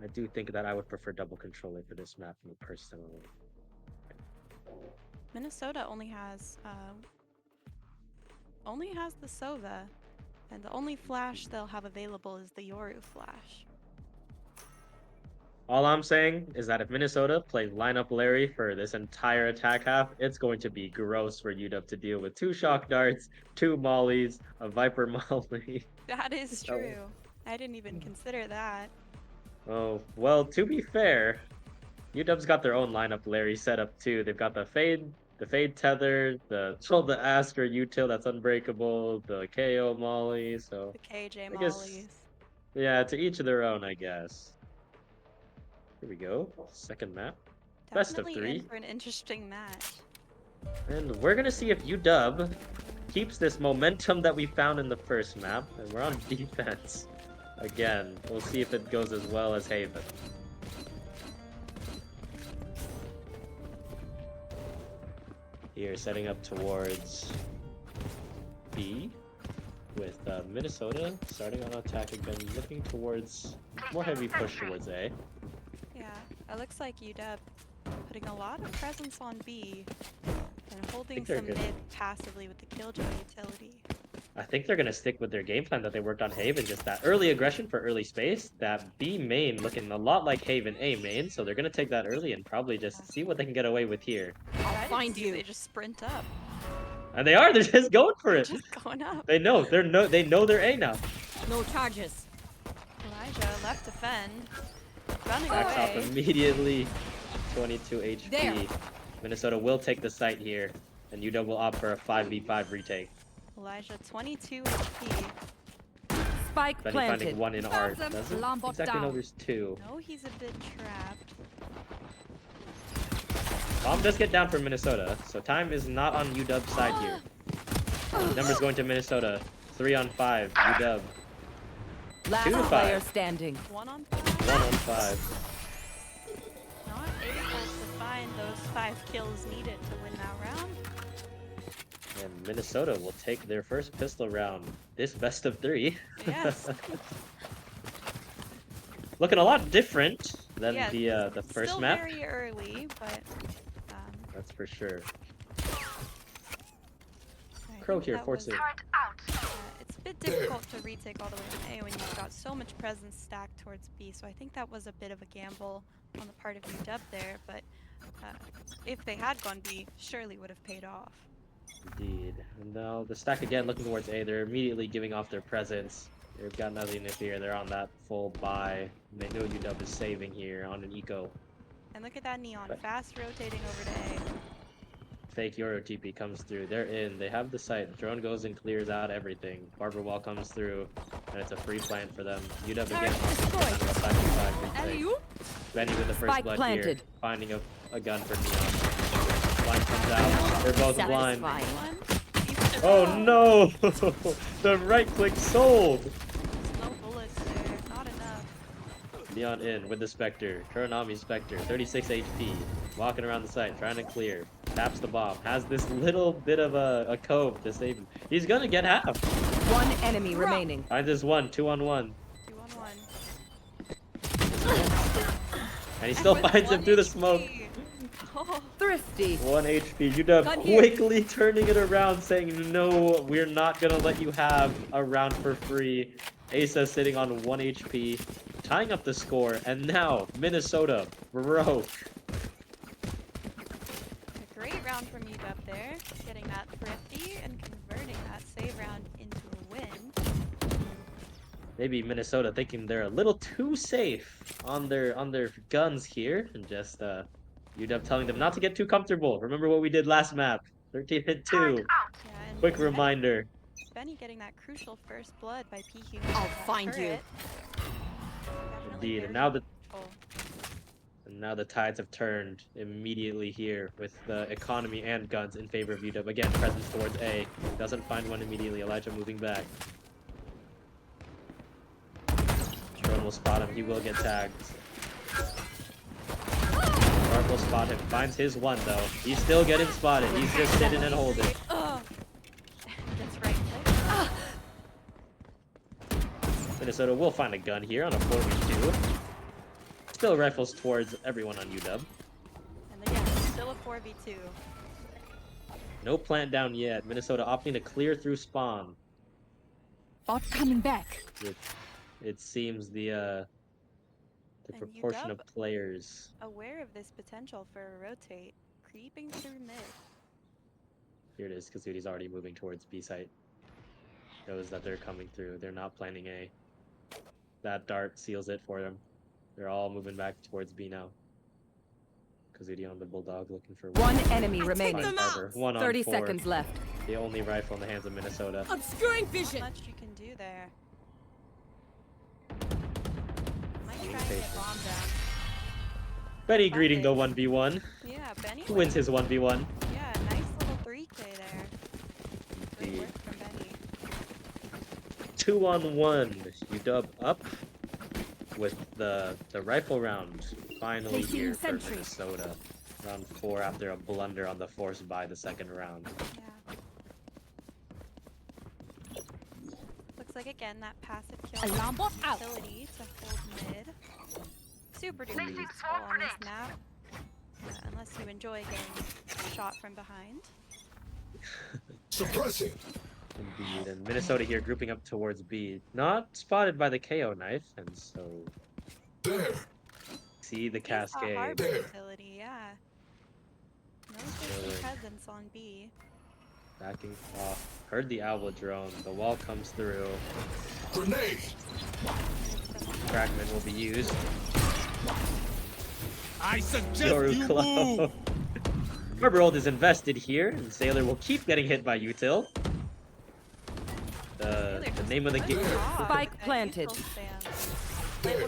Speaker 6: I do think that I would prefer double controller for this map, me personally.
Speaker 8: Minnesota only has the Sova, and the only flash they'll have available is the Yoru flash.
Speaker 6: All I'm saying is that if Minnesota plays lineup Larry for this entire attack half, it's going to be gross for UW to deal with 2 shock darts, 2 mollies, a Viper molly.
Speaker 8: That is
Speaker 6: So-
Speaker 8: true. I didn't even consider that.
Speaker 6: Oh, well, to be fair, UW's got their own lineup Larry set up too. They've got the Fade Tether, the Asker util that's unbreakable, the KO molly, so
Speaker 8: The KJ
Speaker 6: I guess-
Speaker 8: mollies.
Speaker 6: yeah, to each of their own, I guess. Here we go, second map. Best of
Speaker 8: Definitely
Speaker 6: 3.
Speaker 8: in for an interesting match.
Speaker 6: And we're gonna see if UW keeps this momentum that we found in the first map. And we're on defense again. We'll see if it goes as well as Haven. Here, setting up towards B with Minnesota starting on attack again, looking towards more heavy push towards A.
Speaker 8: Yeah, it looks like UW putting a lot of presence on B and holding
Speaker 6: they're
Speaker 8: some
Speaker 6: good.
Speaker 8: mid passively with the Killjoy utility.
Speaker 6: I think they're going to stick with their game plan that they worked on Haven, just that early aggression for early space. That B main looking a lot like Haven A main, so they're going to take that early and probably just see what they can get away with here.
Speaker 8: I'll
Speaker 2: find you.
Speaker 8: They just sprint up.
Speaker 6: And they are, they're just going for it.
Speaker 8: Just going up.
Speaker 6: They know, they know they're A now.
Speaker 2: No charges.
Speaker 8: Elijah left defend. Running
Speaker 6: Backs off
Speaker 8: away.
Speaker 6: immediately. 22 HP.
Speaker 2: There.
Speaker 6: Minnesota will take the site here, and UW will opt for a 5v5 retake.
Speaker 8: Elijah 22 HP.
Speaker 10: Spike
Speaker 6: Benny
Speaker 10: planted.
Speaker 6: finding one in art.
Speaker 2: them.
Speaker 6: Doesn't
Speaker 2: Lombot
Speaker 6: exactly know
Speaker 2: down.
Speaker 6: there's 2.
Speaker 8: No, he's a bit trapped.
Speaker 6: Bomb does get down for Minnesota, so time is not on UW's side here. Numbers going to Minnesota. 3 on 5. UW.
Speaker 10: Last
Speaker 6: 2 to 5.
Speaker 10: player standing.
Speaker 8: 1 on 5.
Speaker 6: 1 on 5.
Speaker 8: Not able to find those 5 kills needed to win that round.
Speaker 6: And Minnesota will take their first pistol round. This best of 3.
Speaker 8: Yes.
Speaker 6: Looking a lot different than
Speaker 8: Yeah,
Speaker 6: the first
Speaker 8: still
Speaker 6: map.
Speaker 8: very early, but
Speaker 6: That's for sure.
Speaker 8: I
Speaker 6: Crow
Speaker 8: think
Speaker 6: here,
Speaker 8: that
Speaker 6: force
Speaker 8: was-
Speaker 6: it.
Speaker 8: it's a bit difficult to retake all the way on A when you've got so much presence stacked towards B, so I think that was a bit of a gamble on the part of UW there, but if they had gone B, surely would have paid off.
Speaker 6: Indeed. And now the stack again looking towards A. They're immediately giving off their presence. They've got nothing to fear. They're on that full buy. They know UW is saving here on an eco.
Speaker 8: And look at that Neon,
Speaker 6: But-
Speaker 8: fast rotating over to A.
Speaker 6: Fake Euro TP comes through. They're in. They have the site. Drone goes and clears out everything. Barber wall comes through, and it's a free plant for them. UW again.
Speaker 2: Alley-oop.
Speaker 6: Benny with the first
Speaker 10: Spike
Speaker 6: blood
Speaker 10: planted.
Speaker 6: here. Finding a gun for Neon. Blind comes out. They're both blind.
Speaker 10: Satisfying.
Speaker 6: Oh no! The right click sold!
Speaker 8: No bullets there, not enough.
Speaker 6: Neon in with the Spectre. Kuronami Spectre, 36 HP. Walking around the site, trying to clear. Taps the bomb. Has this little bit of a cove to save him. He's gonna get half.
Speaker 10: One enemy remaining.
Speaker 6: Finds this one, 2 on 1.
Speaker 8: 2 on 1.
Speaker 6: And he still
Speaker 8: With
Speaker 6: finds him
Speaker 8: 1
Speaker 6: through the
Speaker 8: HP.
Speaker 6: smoke.
Speaker 10: Thrifty.
Speaker 6: 1 HP. UW
Speaker 2: Gun here.
Speaker 6: quickly turning it around, saying, no, we're not gonna let you have a round for free. Asa sitting on 1 HP, tying up the score, and now Minnesota broke.
Speaker 8: A great round from UW there, getting that thrifty and converting that save round into a win.
Speaker 6: Maybe Minnesota thinking they're a little too safe on their guns here, and just UW telling them not to get too comfortable. Remember what we did last map, 13 hit 2.
Speaker 8: Yeah, and
Speaker 6: Quick reminder.
Speaker 8: Benny getting that crucial first blood by PQ.
Speaker 2: I'll find you.
Speaker 6: Indeed, and now the tides have turned immediately here with the economy and guns in favor of UW. Again, presence towards A. Doesn't find one immediately. Elijah moving back. Drone will spot him. He will get tagged. Mark will spot him. Finds his one, though. He's still getting spotted. He's just sitting and holding.
Speaker 8: That's right.
Speaker 6: Minnesota will find a gun here on a 4v2. Still rifles towards everyone on UW.
Speaker 8: And again, still a 4v2.
Speaker 6: No plant down yet. Minnesota opting to clear through spawn.
Speaker 2: Bot coming back.
Speaker 6: It seems the proportion of players.
Speaker 8: Aware of this potential for a rotate, creeping through mid.
Speaker 6: Here it is. Kazuti's already moving towards B site. Knows that they're coming through. They're not planning A. That dart seals it for them. They're all moving back towards B now. Kazuti on the Bulldog looking for
Speaker 10: One enemy remaining.
Speaker 6: One on
Speaker 10: 30
Speaker 6: 4.
Speaker 10: seconds left.
Speaker 6: The only rifle in the hands of Minnesota.
Speaker 2: Obscuring vision.
Speaker 8: Not much you can do there. Might try and get bomb down.
Speaker 6: Benny greeting the 1v1.
Speaker 8: Yeah, Benny
Speaker 6: Who wins his 1v1?
Speaker 8: Yeah, nice little 3K there. Great
Speaker 6: Indeed.
Speaker 8: work from Benny.
Speaker 6: 2-on-1. UW up with the rifle round finally
Speaker 2: Placing
Speaker 6: here for
Speaker 2: sentry.
Speaker 6: Minnesota. Round 4 after a blunder on the force by the second round.
Speaker 8: Yeah. Looks like again that passive kill
Speaker 2: Alarm bot out.
Speaker 8: utility to hold mid. Super duper useful on this map. Unless you enjoy getting shot from behind.
Speaker 9: Suppressing.
Speaker 6: Indeed, and Minnesota here grouping up towards B. Not spotted by the KO knife, and so
Speaker 9: There.
Speaker 6: see the
Speaker 8: He's a
Speaker 6: cascade.
Speaker 8: harbor utility, yeah. No safety presence on B.
Speaker 6: Backing off. Heard the owl drone. The wall comes through.
Speaker 9: Grenade.
Speaker 6: Fragment will be used.
Speaker 9: I suggest
Speaker 6: Yoru
Speaker 9: you
Speaker 6: Club.
Speaker 9: move.
Speaker 6: Herberold is invested here, and Sailor will keep getting hit by Util. The name of the game.
Speaker 10: Spike planted.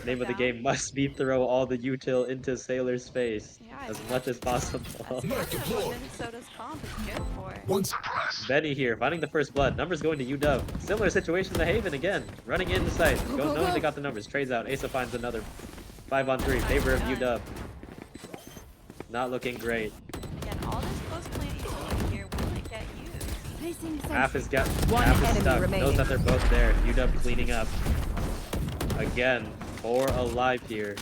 Speaker 6: Name of the game must be throw all the util into Sailor's face
Speaker 8: Yeah, I
Speaker 6: as
Speaker 8: think
Speaker 6: much as possible.
Speaker 8: That's what Minnesota's comp is good for.
Speaker 9: One suppressed.
Speaker 6: Benny here, finding the first blood. Numbers going to UW. Similar situation to Haven again. Running into sight. Knowing they got the numbers. Trades out. Asa finds another 5-on-3. Favor of UW. Not looking great.
Speaker 8: Again, all this close playing utility here will get used.
Speaker 2: Placing
Speaker 6: Half is got.
Speaker 10: One
Speaker 6: Half is
Speaker 10: enemy
Speaker 6: stuck.
Speaker 10: remaining.
Speaker 6: Knows that they're both there. UW cleaning up. Again, 4 alive here.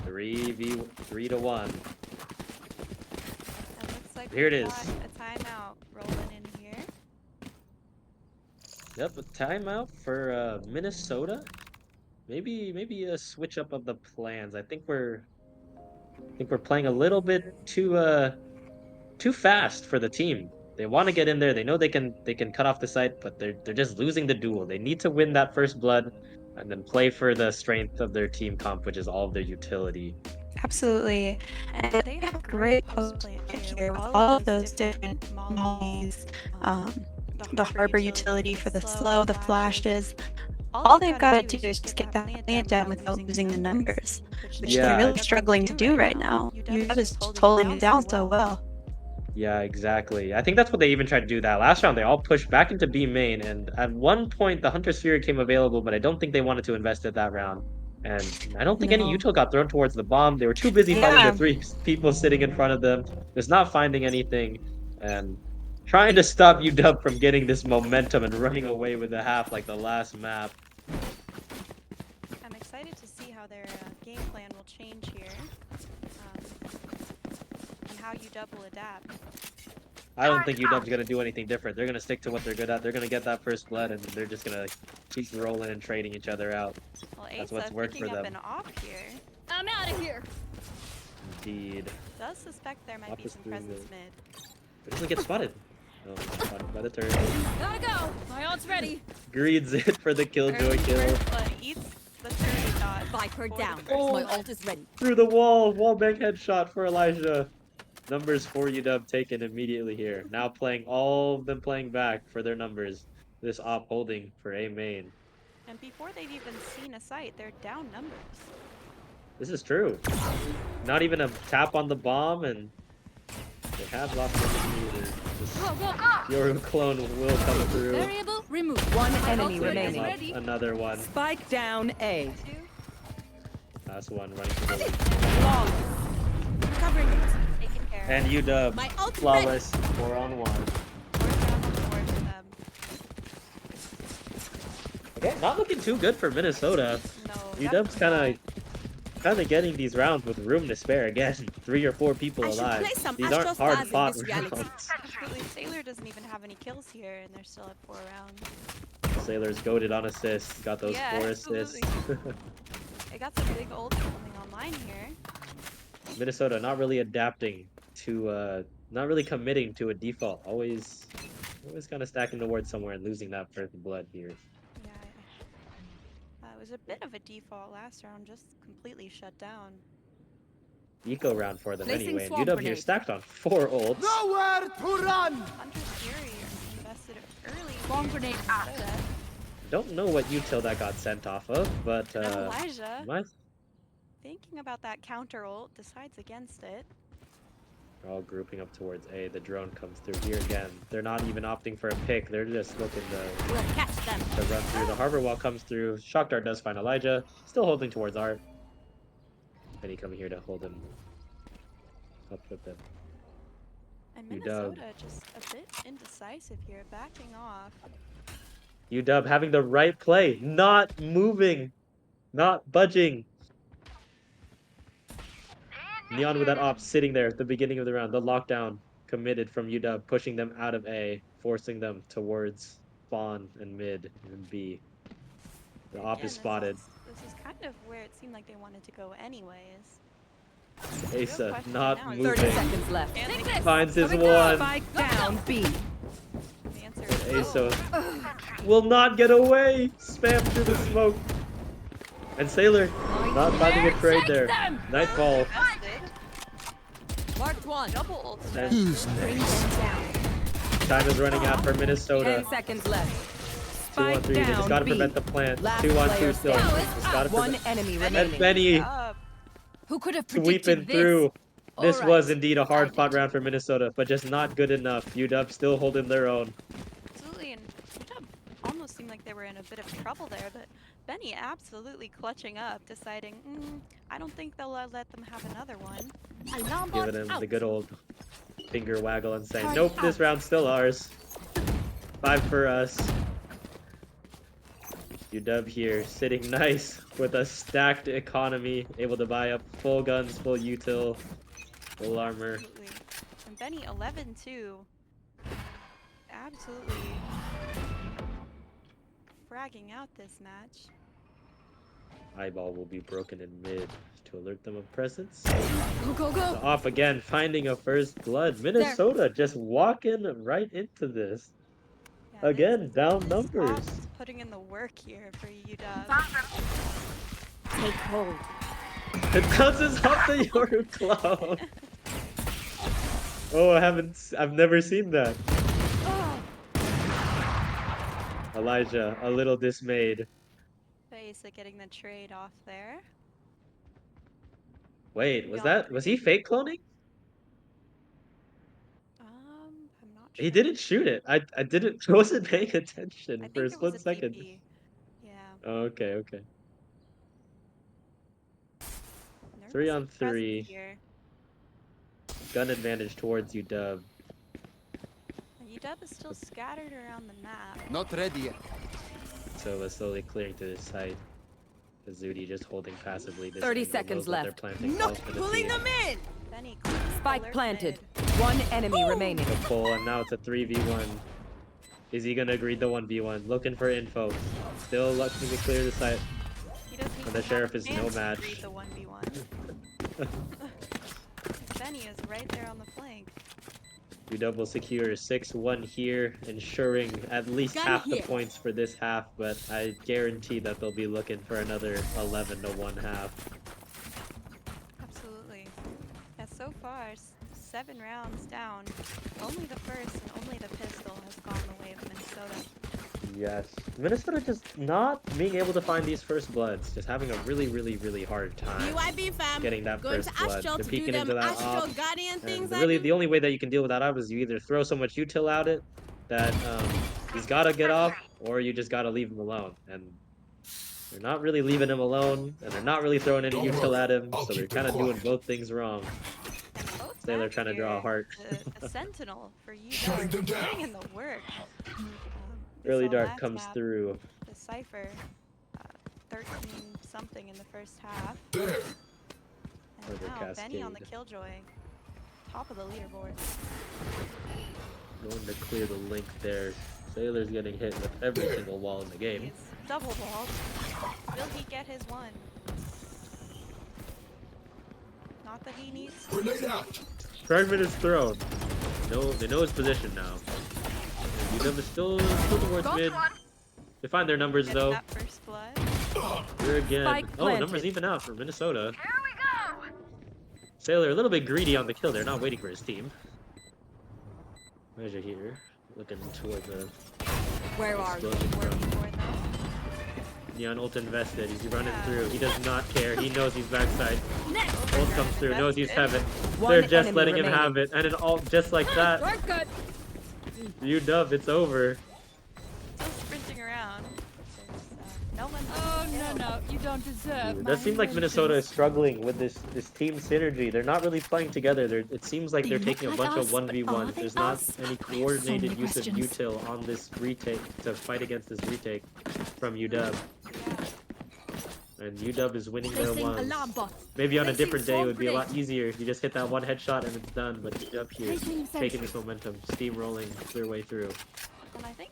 Speaker 6: 3 to 1.
Speaker 8: It looks like
Speaker 6: Here it
Speaker 8: we've
Speaker 6: is.
Speaker 8: got a timeout rolling in here.
Speaker 6: Yep, a timeout for Minnesota. Maybe a switch up of the plans. I think we're playing a little bit too fast for the team. They want to get in there. They know they can cut off the site, but they're just losing the duel. They need to win that first blood and then play for the strength of their team comp, which is all of their utility.
Speaker 8: Absolutely. And they have a great post here with all of those different mollies, the harbor utility for the slow, the flashes. All they've got to do is just get that plant down without losing the numbers, which they're really struggling to do right now. UW is just holding it down so well.
Speaker 6: Yeah, exactly. I think that's what they even tried to do that last round. They all pushed back into B main, and at one point the Hunter Sphere came available, but I don't think they wanted to invest it that round. And I don't think any util got thrown towards the bomb. They were too busy fighting the 3 people sitting in front of them, just not finding anything, and trying to stop UW from getting this momentum and running away with the half like the last map.
Speaker 8: I'm excited to see how their game plan will change here. how UW will adapt.
Speaker 6: I don't think UW's gonna do anything different. They're gonna stick to what they're good at. They're gonna get that first blood, and they're just gonna keep rolling and trading each other out.
Speaker 8: Well,
Speaker 6: That's what's
Speaker 8: Asa
Speaker 6: worked
Speaker 8: picking
Speaker 6: for
Speaker 8: up
Speaker 6: them.
Speaker 8: an op here.
Speaker 2: I'm out of here.
Speaker 6: Indeed.
Speaker 8: Does suspect there might
Speaker 6: Op
Speaker 8: be
Speaker 6: is
Speaker 8: some
Speaker 6: doing
Speaker 8: presence
Speaker 6: good.
Speaker 8: mid.
Speaker 6: It doesn't get spotted. Oh, it's spotted by the turret.
Speaker 2: Gotta go. My ult's ready.
Speaker 6: Greeds it for the killjoy
Speaker 8: Early
Speaker 6: kill.
Speaker 8: first blood eats the turret dot.
Speaker 2: Viper
Speaker 8: for the
Speaker 2: down.
Speaker 8: first
Speaker 2: My
Speaker 8: blood.
Speaker 2: ult is ready.
Speaker 6: Through the wall. Wallbang headshot for Elijah. Numbers for UW taken immediately here. Now playing all of them playing back for their numbers. This op holding for A main.
Speaker 8: And before they've even seen a sight, they're down numbers.
Speaker 6: This is true. Not even a tap on the bomb, and they have lost the lead.
Speaker 2: Go, go, go.
Speaker 6: Your clone will come through.
Speaker 2: Variable removed.
Speaker 10: One
Speaker 2: My
Speaker 10: enemy
Speaker 2: ult's ready.
Speaker 10: remaining.
Speaker 2: Ready.
Speaker 6: Another one.
Speaker 10: Spike down A.
Speaker 6: Last one running through the lead.
Speaker 8: Long.
Speaker 2: Covering it.
Speaker 8: Taken care of.
Speaker 6: And UW
Speaker 2: My ult's
Speaker 6: flawless 4-on-1.
Speaker 8: Fourth down on the board for them.
Speaker 6: Okay, not looking too good for Minnesota.
Speaker 8: No,
Speaker 6: UW's kind of getting these rounds with room to spare again. 3 or 4 people
Speaker 2: I should
Speaker 6: alive.
Speaker 2: play some
Speaker 6: These aren't
Speaker 2: Astros
Speaker 6: hard
Speaker 2: Stars in
Speaker 6: fought
Speaker 2: this reality.
Speaker 6: rounds.
Speaker 8: Absolutely, Sailor doesn't even have any kills here, and they're still at 4 rounds.
Speaker 6: Sailor's goated on assists. Got those
Speaker 8: Yeah,
Speaker 6: 4 assists.
Speaker 8: They got some big ults coming online here.
Speaker 6: Minnesota not really adapting to, not really committing to a default. Always kind of stacking the ward somewhere and losing that first blood here.
Speaker 8: Yeah, it was a bit of a default last round, just completely shut down.
Speaker 6: Eco round for them
Speaker 2: Placing
Speaker 6: anyway. And
Speaker 2: swamp
Speaker 6: UW here
Speaker 2: grenade.
Speaker 6: stacked on 4 ults.
Speaker 9: Nowhere to run!
Speaker 8: Hunter's Fury invested early.
Speaker 2: Bomb grenade.
Speaker 8: Minnesota.
Speaker 6: Don't know what util that got sent off of, but
Speaker 8: And Elijah,
Speaker 6: my
Speaker 8: thinking about that counter ult, decides against it.
Speaker 6: they're all grouping up towards A. The drone comes through here again. They're not even opting for a pick. They're just looking to
Speaker 2: We'll catch them.
Speaker 6: run through. The harbor wall comes through. Shock Dart does find Elijah. Still holding towards Art. Benny coming here to hold him up with them.
Speaker 8: And
Speaker 6: UW.
Speaker 8: Minnesota just a bit indecisive here, backing off.
Speaker 6: UW having the right play, not moving, not budging. Neon with that op sitting there at the beginning of the round. The lockdown committed from UW, pushing them out of A, forcing them towards spawn and mid and B. The op
Speaker 8: Again,
Speaker 6: is spotted.
Speaker 8: This is kind of where it seemed like they wanted to go anyways.
Speaker 6: Asa
Speaker 8: question
Speaker 6: not
Speaker 8: now is-
Speaker 10: 30
Speaker 6: moving.
Speaker 10: seconds left.
Speaker 8: And
Speaker 2: Take
Speaker 8: they,
Speaker 2: this.
Speaker 6: Finds his
Speaker 2: Coming
Speaker 6: one.
Speaker 10: Spike down B.
Speaker 8: the answer is no.
Speaker 6: Asa will not get away. Spam through the smoke. And Sailor not finding a trade there.
Speaker 2: them.
Speaker 6: Nightfall.
Speaker 8: Invested.
Speaker 2: Marked one.
Speaker 8: Double ult.
Speaker 6: And
Speaker 2: Bring them down.
Speaker 6: time is running out for
Speaker 10: 10
Speaker 6: Minnesota.
Speaker 10: seconds left.
Speaker 6: 2 on
Speaker 10: Spike
Speaker 6: 3. They just
Speaker 10: down
Speaker 6: gotta
Speaker 10: B.
Speaker 6: prevent the plant.
Speaker 10: Last
Speaker 6: 2 on 2
Speaker 10: player
Speaker 6: still.
Speaker 10: standing.
Speaker 6: Just gotta
Speaker 10: One
Speaker 6: prevent.
Speaker 10: enemy
Speaker 6: And
Speaker 10: remaining.
Speaker 6: Benny
Speaker 8: Up.
Speaker 2: Who could have predicted
Speaker 6: sweeping
Speaker 2: this?
Speaker 6: through. This
Speaker 2: Alright.
Speaker 6: was indeed a hard fought round for Minnesota, but just not good enough. UW still holding their own.
Speaker 8: Absolutely, and UW almost seemed like they were in a bit of trouble there, but Benny absolutely clutching up, deciding, I don't think they'll let them have another one.
Speaker 2: Alarm bot
Speaker 6: Giving him
Speaker 2: out.
Speaker 6: the good old finger waggle and saying,
Speaker 2: Party
Speaker 6: nope, this
Speaker 2: out.
Speaker 6: round's still ours. 5 for us. UW here, sitting nice with a stacked economy, able to buy up full guns, full util, full armor.
Speaker 8: Absolutely. And Benny 11-2. Absolutely fragging out this match.
Speaker 6: Eyeball will be broken in mid to alert them of presence.
Speaker 2: Go, go, go.
Speaker 6: Off again, finding a first blood. Minnesota just walking right into this.
Speaker 8: Yeah,
Speaker 6: Again, down
Speaker 8: this
Speaker 6: numbers.
Speaker 8: Ops putting in the work here for UW.
Speaker 2: Take hold.
Speaker 6: It bounces off the Yoru cloud. Oh, I've never seen that.
Speaker 8: Oh,
Speaker 6: Elijah, a little dismayed.
Speaker 8: Basic getting the trade off there.
Speaker 6: Wait, was he fake cloning?
Speaker 8: I'm not sure.
Speaker 6: He didn't shoot it. I wasn't paying attention
Speaker 8: I
Speaker 6: for a
Speaker 8: think it was
Speaker 6: split second.
Speaker 8: TP. Yeah.
Speaker 6: Oh, okay.
Speaker 8: Nervous
Speaker 6: 3 on
Speaker 8: presence
Speaker 6: 3.
Speaker 8: Here.
Speaker 6: Gun advantage towards UW.
Speaker 8: UW is still scattered around the map.
Speaker 9: Not ready yet.
Speaker 6: So we're slowly clearing to this side. Zudi just holding passively. This
Speaker 10: 30
Speaker 6: angle,
Speaker 10: seconds
Speaker 6: knows what they're
Speaker 10: left.
Speaker 6: planting,
Speaker 10: Not
Speaker 6: calls for the
Speaker 10: pulling
Speaker 6: feed.
Speaker 10: them in.
Speaker 8: Benny
Speaker 10: Spike
Speaker 8: alert
Speaker 10: planted.
Speaker 8: mid.
Speaker 10: One enemy remaining.
Speaker 6: The pull, and now it's a 3v1. Is he gonna agree the 1v1? Looking for info. Still looking to clear the site.
Speaker 8: He doesn't
Speaker 6: And
Speaker 8: even
Speaker 6: the
Speaker 8: have
Speaker 6: sheriff
Speaker 8: a
Speaker 6: is no
Speaker 8: chance to
Speaker 6: match.
Speaker 8: read the 1v1. Benny is right there on the flank.
Speaker 6: UW will secure 6-1 here, ensuring at least half the points for this half, but I guarantee that they'll be looking for another 11 to 1 half.
Speaker 8: Absolutely. Yeah, so far, 7 rounds down. Only the first and only the pistol has gone the way of Minnesota.
Speaker 6: Yes. Minnesota just not being able to find these first bloods, just having a really hard time getting that first blood. They're peeking into that op, and really the only way that you can deal with that op is you either throw so much util at it that he's gotta get off, or you just gotta leave him alone. And they're not really leaving him alone, and they're not really throwing any util at him, so they're kind of doing both things wrong. They're trying to draw a heart.
Speaker 8: The Sentinel for you
Speaker 9: Shutting them down.
Speaker 8: putting in the work.
Speaker 6: Early
Speaker 8: So
Speaker 6: Dark
Speaker 8: last
Speaker 6: comes
Speaker 8: map,
Speaker 6: through.
Speaker 8: The Cypher, 13 something in the first half.
Speaker 9: There.
Speaker 8: And
Speaker 6: Over
Speaker 8: now Benny on the
Speaker 6: Cascade.
Speaker 8: Killjoy, top of the leaderboard.
Speaker 6: Going to clear the link there. Sailor's getting hit with every single wall in the game.
Speaker 8: He's double walled. Will he get his one? Not that he needs to.
Speaker 9: Grenade out.
Speaker 6: Fragment is thrown. No, they know his position now. UW is still towards mid. They find their numbers
Speaker 8: Get
Speaker 6: though.
Speaker 8: that first blood.
Speaker 6: Here again.
Speaker 10: Spike
Speaker 6: Oh,
Speaker 10: planted.
Speaker 6: numbers even out for Minnesota. Sailor a little bit greedy on the kill there, not waiting for his team. Measure here. Looking toward the
Speaker 10: Where are you?
Speaker 6: explosion
Speaker 8: Working
Speaker 6: from
Speaker 8: for them.
Speaker 6: Neon ult invested. He's running through. He does not care. He knows he's backside. Ult comes through. Knows he's heaven.
Speaker 10: One
Speaker 6: They're just
Speaker 10: enemy
Speaker 6: letting him
Speaker 10: remaining.
Speaker 6: have it. And an ult just like that.
Speaker 10: Good.
Speaker 6: UW, it's over.
Speaker 8: Still sprinting around. No one's
Speaker 2: No, you don't deserve
Speaker 6: It does seem like Minnesota is struggling with this team synergy. They're not really playing together. It seems like they're taking a bunch of 1v1s. There's not any coordinated use of util on this retake to fight against this retake from UW. And UW is winning their ones. Maybe on a different day it would be a lot easier. You just hit that one headshot and it's done. But UW here, taking this momentum, steamrolling their way through.
Speaker 8: And I think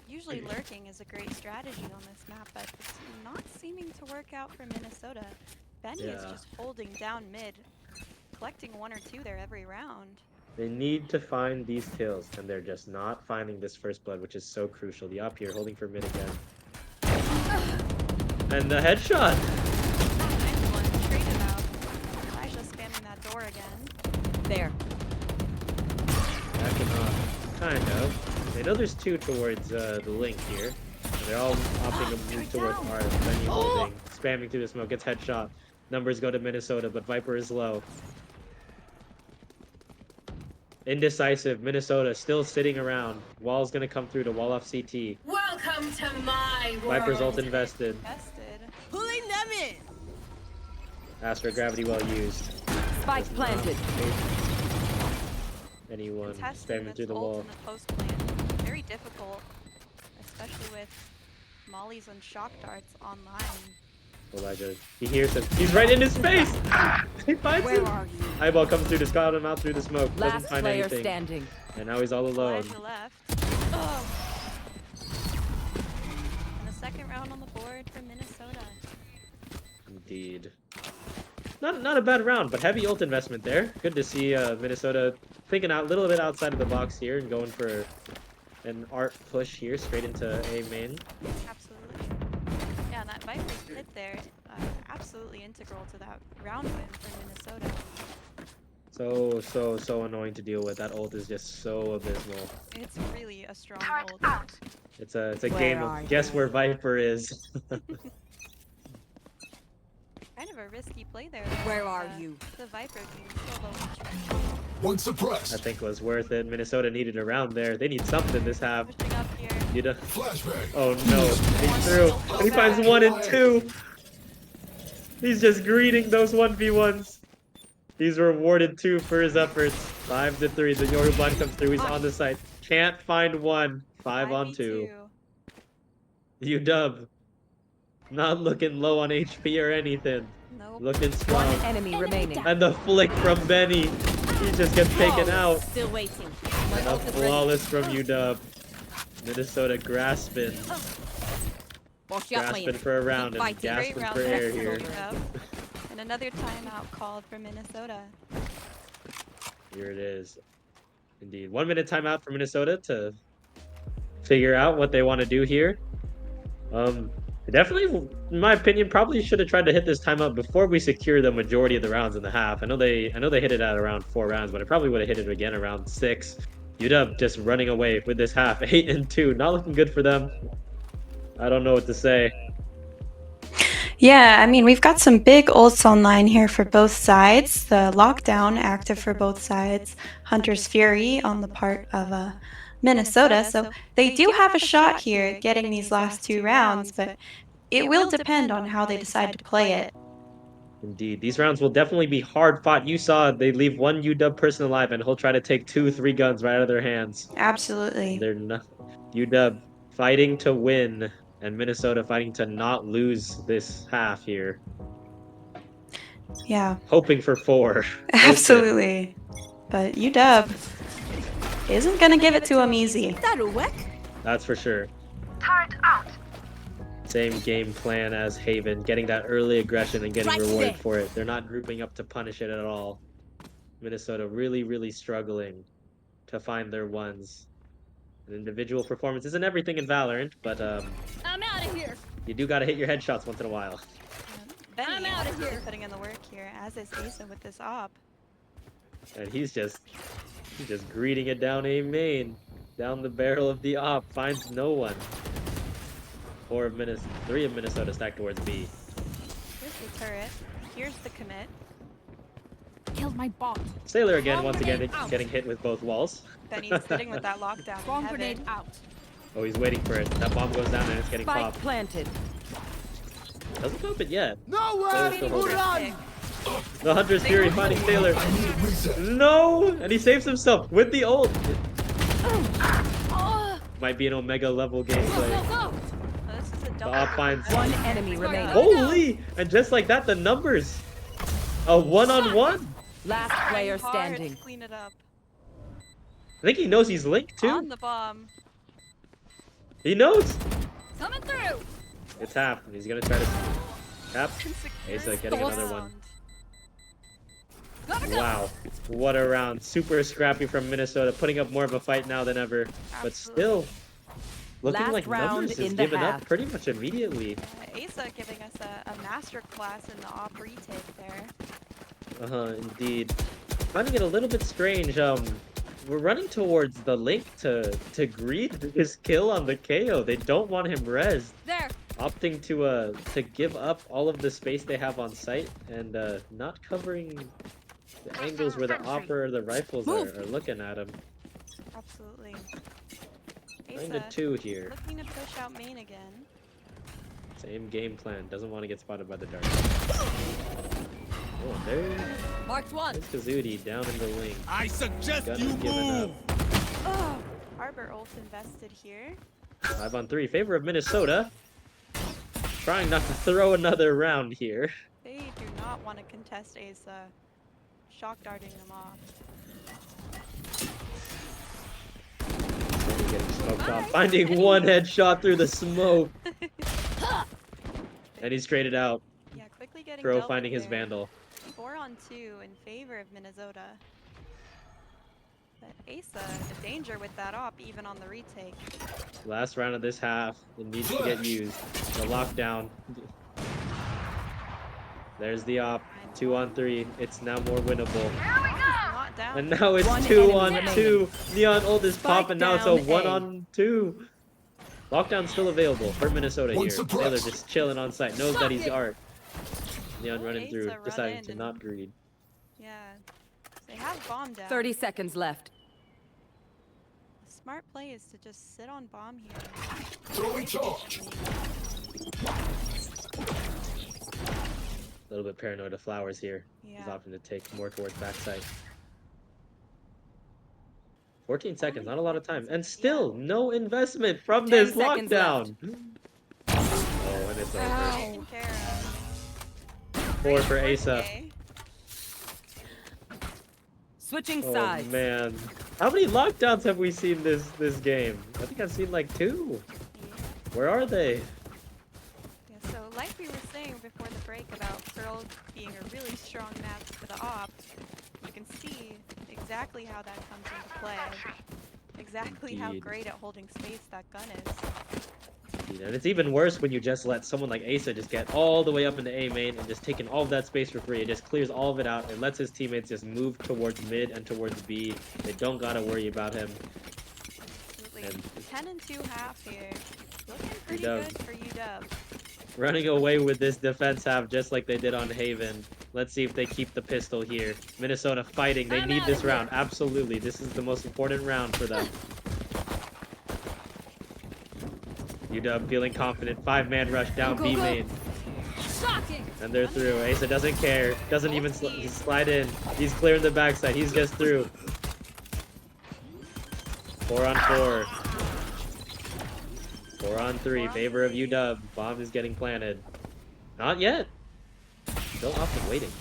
Speaker 8: usually lurking is a great strategy on this map, but it's not seeming to work out for Minnesota. Benny is just holding down mid, collecting 1 or 2 there every round.
Speaker 6: They need to find these kills, and they're just not finding this first blood, which is so crucial. The op here holding for mid again. And the headshot!
Speaker 8: Nice one, traded out. Elijah spamming that door again.
Speaker 10: There.
Speaker 6: Backing off, kind of. They know there's 2 towards the link here. And they're all opting to move towards ours. Benny holding, spamming through the smoke, gets headshot. Numbers go to Minnesota, but Viper is low. Indecisive, Minnesota still sitting around. Wall's gonna come through to wall off CT.
Speaker 10: Welcome to my
Speaker 6: Viper's ult invested.
Speaker 8: Invested.
Speaker 10: Pulling them in.
Speaker 6: Astro gravity well used.
Speaker 10: Spike planted.
Speaker 6: Anyone
Speaker 8: Contesting
Speaker 6: spamming
Speaker 8: this
Speaker 6: through the
Speaker 8: ult
Speaker 6: wall.
Speaker 8: in the post plant. Very difficult, especially with mollies and shock darts online.
Speaker 6: Elijah, he hears him. He's right in his face! He finds
Speaker 10: Where
Speaker 6: him!
Speaker 10: are you?
Speaker 6: Eyeball comes through to scout him out through the smoke. Doesn't
Speaker 10: Last
Speaker 6: find
Speaker 10: player
Speaker 6: anything.
Speaker 10: standing.
Speaker 6: And now he's all alone.
Speaker 8: Elijah left. Oh. And the second round on the board for Minnesota.
Speaker 6: Indeed. Not a bad round, but heavy ult investment there. Good to see Minnesota thinking out a little bit outside of the box here and going for an art push here straight into A main.
Speaker 8: Absolutely. Yeah, and that Viper's hit there, absolutely integral to that round win for Minnesota.
Speaker 6: So annoying to deal with. That ult is just so abysmal.
Speaker 8: It's really a strong ult.
Speaker 6: It's a game of guess where Viper is.
Speaker 8: Kind of a risky play there.
Speaker 10: Where are you?
Speaker 8: The Viper being so low HP.
Speaker 9: One suppressed.
Speaker 6: I think it was worth it. Minnesota needed a round there. They need something this half.
Speaker 8: Pushing up here.
Speaker 9: Flashbang.
Speaker 6: Oh no, he's through. And he finds 1 and 2. He's just greeting those 1v1s. He's rewarded 2 for his efforts. 5 to 3. The Yoru blind comes through. He's on the site. Can't find 1. 5 on 2. UW Not looking low on HP or anything.
Speaker 8: Nope.
Speaker 6: Looking
Speaker 10: One
Speaker 6: strong.
Speaker 10: enemy remaining.
Speaker 6: And the flick from Benny. He just gets taken out.
Speaker 10: Still waiting.
Speaker 6: And a flawless from UW. Minnesota grasping. Grasping for a round and
Speaker 8: Great
Speaker 6: gasping
Speaker 8: round
Speaker 6: for air
Speaker 8: from
Speaker 6: here.
Speaker 8: UW. And another timeout called for Minnesota.
Speaker 6: Here it is. Indeed. 1 minute timeout for Minnesota to figure out what they want to do here. Definitely, in my opinion, probably should have tried to hit this timeout before we secure the majority of the rounds in the half. I know they hit it at around 4 rounds, but I probably would have hit it again around 6. UW just running away with this half, 8-2. Not looking good for them. I don't know what to say.
Speaker 8: Yeah, I mean, we've got some big ults online here for both sides. The lockdown active for both sides. Hunter's Fury on the part of Minnesota. So they do have a shot here at getting these last 2 rounds, but it will depend on how they decide to play it.
Speaker 6: Indeed, these rounds will definitely be hard fought. You saw they leave one UW person alive, and he'll try to take 2-3 guns right out of their hands.
Speaker 8: Absolutely.
Speaker 6: They're not UW fighting to win, and Minnesota fighting to not lose this half here.
Speaker 8: Yeah.
Speaker 6: Hoping for 4.
Speaker 8: Absolutely. But UW isn't going to give it to them easy.
Speaker 6: That's for sure. Same game plan as Haven, getting that early aggression and getting rewarded for it. They're not grouping up to punish it at all. Minnesota really, really struggling to find their ones. An individual performance isn't everything in Valorant, but
Speaker 10: I'm out of here.
Speaker 6: you do gotta hit your headshots once in a while.
Speaker 8: Benny is really putting in the work here, as is Asa with this op.
Speaker 6: And he's just greeting it down A main. Down the barrel of the op, finds no one. 3 of Minnesota stacked towards B.
Speaker 8: Here's the turret. Here's the commit.
Speaker 2: Killed my bot.
Speaker 6: Sailor again, once again, getting hit with both walls.
Speaker 8: Benny's sitting with that lockdown.
Speaker 2: Bomb grenade out.
Speaker 6: Oh, he's waiting for it. That bomb goes down and it's getting
Speaker 10: Spike
Speaker 6: popped.
Speaker 10: planted.
Speaker 6: Doesn't pop it yet.
Speaker 9: Nowhere
Speaker 6: Still
Speaker 9: to
Speaker 6: holding.
Speaker 9: run!
Speaker 6: The Hunter's Fury finding Sailor.
Speaker 9: I need reset.
Speaker 6: No! And he saves himself with the ult. Might be an Omega level gameplay.
Speaker 8: Oh, this is a
Speaker 6: The
Speaker 8: double.
Speaker 6: op finds.
Speaker 10: One enemy remaining.
Speaker 6: Holy! And just like that, the numbers. A 1-on-1.
Speaker 10: Last player
Speaker 8: Hard
Speaker 10: standing.
Speaker 8: to clean it up.
Speaker 6: I think he knows he's linked
Speaker 8: On
Speaker 6: too.
Speaker 8: the bomb.
Speaker 6: He knows.
Speaker 2: Coming through.
Speaker 6: It's half. He's gonna try to tap. Asa getting another one. Wow. What a round. Super scrappy from Minnesota. Putting up more of a fight now than ever. But still, looking
Speaker 10: Last
Speaker 6: like
Speaker 10: round
Speaker 6: numbers is
Speaker 10: in the
Speaker 6: given up
Speaker 10: half.
Speaker 6: pretty much immediately.
Speaker 8: Asa giving us a master class in the op retake there.
Speaker 6: Indeed. Finding it a little bit strange. We're running towards the link to greed his kill on the KO. They don't want him rezzed.
Speaker 2: There.
Speaker 6: Opting to give up all of the space they have on site and not covering the angles where the opera or the rifles are looking at him.
Speaker 8: Absolutely.
Speaker 6: 9-2 here.
Speaker 8: Looking to push out main again.
Speaker 6: Same game plan. Doesn't want to get spotted by the dark. Oh,
Speaker 2: Marked one.
Speaker 6: there's Kazuti down in the wing.
Speaker 9: I suggest
Speaker 6: Gunner
Speaker 9: you
Speaker 6: giving
Speaker 9: move!
Speaker 8: Oh, Harbor ult invested here.
Speaker 6: 5-on-3, favor of Minnesota. Trying not to throw another round here.
Speaker 8: They do not want to contest Asa. Shock darting them off.
Speaker 6: Getting smoked off. Finding one headshot through the smoke. And he's traded out.
Speaker 8: Yeah, quickly getting
Speaker 6: Pro
Speaker 8: dealt
Speaker 6: finding
Speaker 8: with
Speaker 6: his
Speaker 8: there.
Speaker 6: Vandal.
Speaker 8: 4-on-2 in favor of Minnesota. But Asa, the danger with that op, even on the retake.
Speaker 6: Last round of this half. It needs to get used. The lockdown. There's the op. 2-on-3. It's now more winnable.
Speaker 8: Not down.
Speaker 6: And now it's
Speaker 10: One
Speaker 6: 2-on-2. Neon ult is
Speaker 10: Spike
Speaker 6: popping. Now it's a
Speaker 10: down A.
Speaker 6: 1-on-2. Lockdown's still available for Minnesota
Speaker 9: One
Speaker 6: here. Taylor
Speaker 9: suppressed.
Speaker 6: just chilling on site. Knows that he's art. Neon running
Speaker 8: Asa
Speaker 6: through.
Speaker 8: run
Speaker 6: Deciding
Speaker 8: in
Speaker 6: to
Speaker 8: and-
Speaker 6: not greed.
Speaker 8: Yeah. They have bomb down.
Speaker 10: 30 seconds left.
Speaker 8: The smart play is to just sit on bomb here.
Speaker 9: Throwing charge!
Speaker 6: A little bit paranoid of Flowers here. He's
Speaker 8: Yeah.
Speaker 6: opting to take more towards backside. 14 seconds, not a lot of time. And still, no investment from
Speaker 10: 10
Speaker 6: this
Speaker 10: seconds
Speaker 6: lockdown. Oh, and it's it's over.
Speaker 8: Taken care of.
Speaker 6: 4 for Asa.
Speaker 8: Okay.
Speaker 10: Switching
Speaker 6: Oh
Speaker 10: sides.
Speaker 6: man. How many lockdowns have we seen this game? I think I've seen like 2.
Speaker 8: Yeah.
Speaker 6: Where are they?
Speaker 8: Yeah, so like we were saying before the break about Pearl being a really strong map for the op, you can see exactly how that comes into play. Exactly how
Speaker 6: Indeed.
Speaker 8: great at holding space that gun is.
Speaker 6: And it's even worse when you just let someone like Asa just get all the way up into A main and just taking all of that space for free. It just clears all of it out and lets his teammates just move towards mid and towards B. They don't gotta worry about him.
Speaker 8: Absolutely.
Speaker 6: And
Speaker 8: 10 and 2 half here. Looking pretty
Speaker 6: UW.
Speaker 8: good for UW.
Speaker 6: Running away with this defense half just like they did on Haven. Let's see if they keep the pistol here. Minnesota fighting. They need this round. Absolutely. This is the most important round for them. UW feeling confident. 5-man rush down B main.
Speaker 2: Shocking.
Speaker 6: And they're through. Asa doesn't care. Doesn't even slide in. He's clearing the backside. He's just through. 4 on 4. 4 on 3. Favor of UW. Bomb is getting planted. Not yet. Still off and waiting.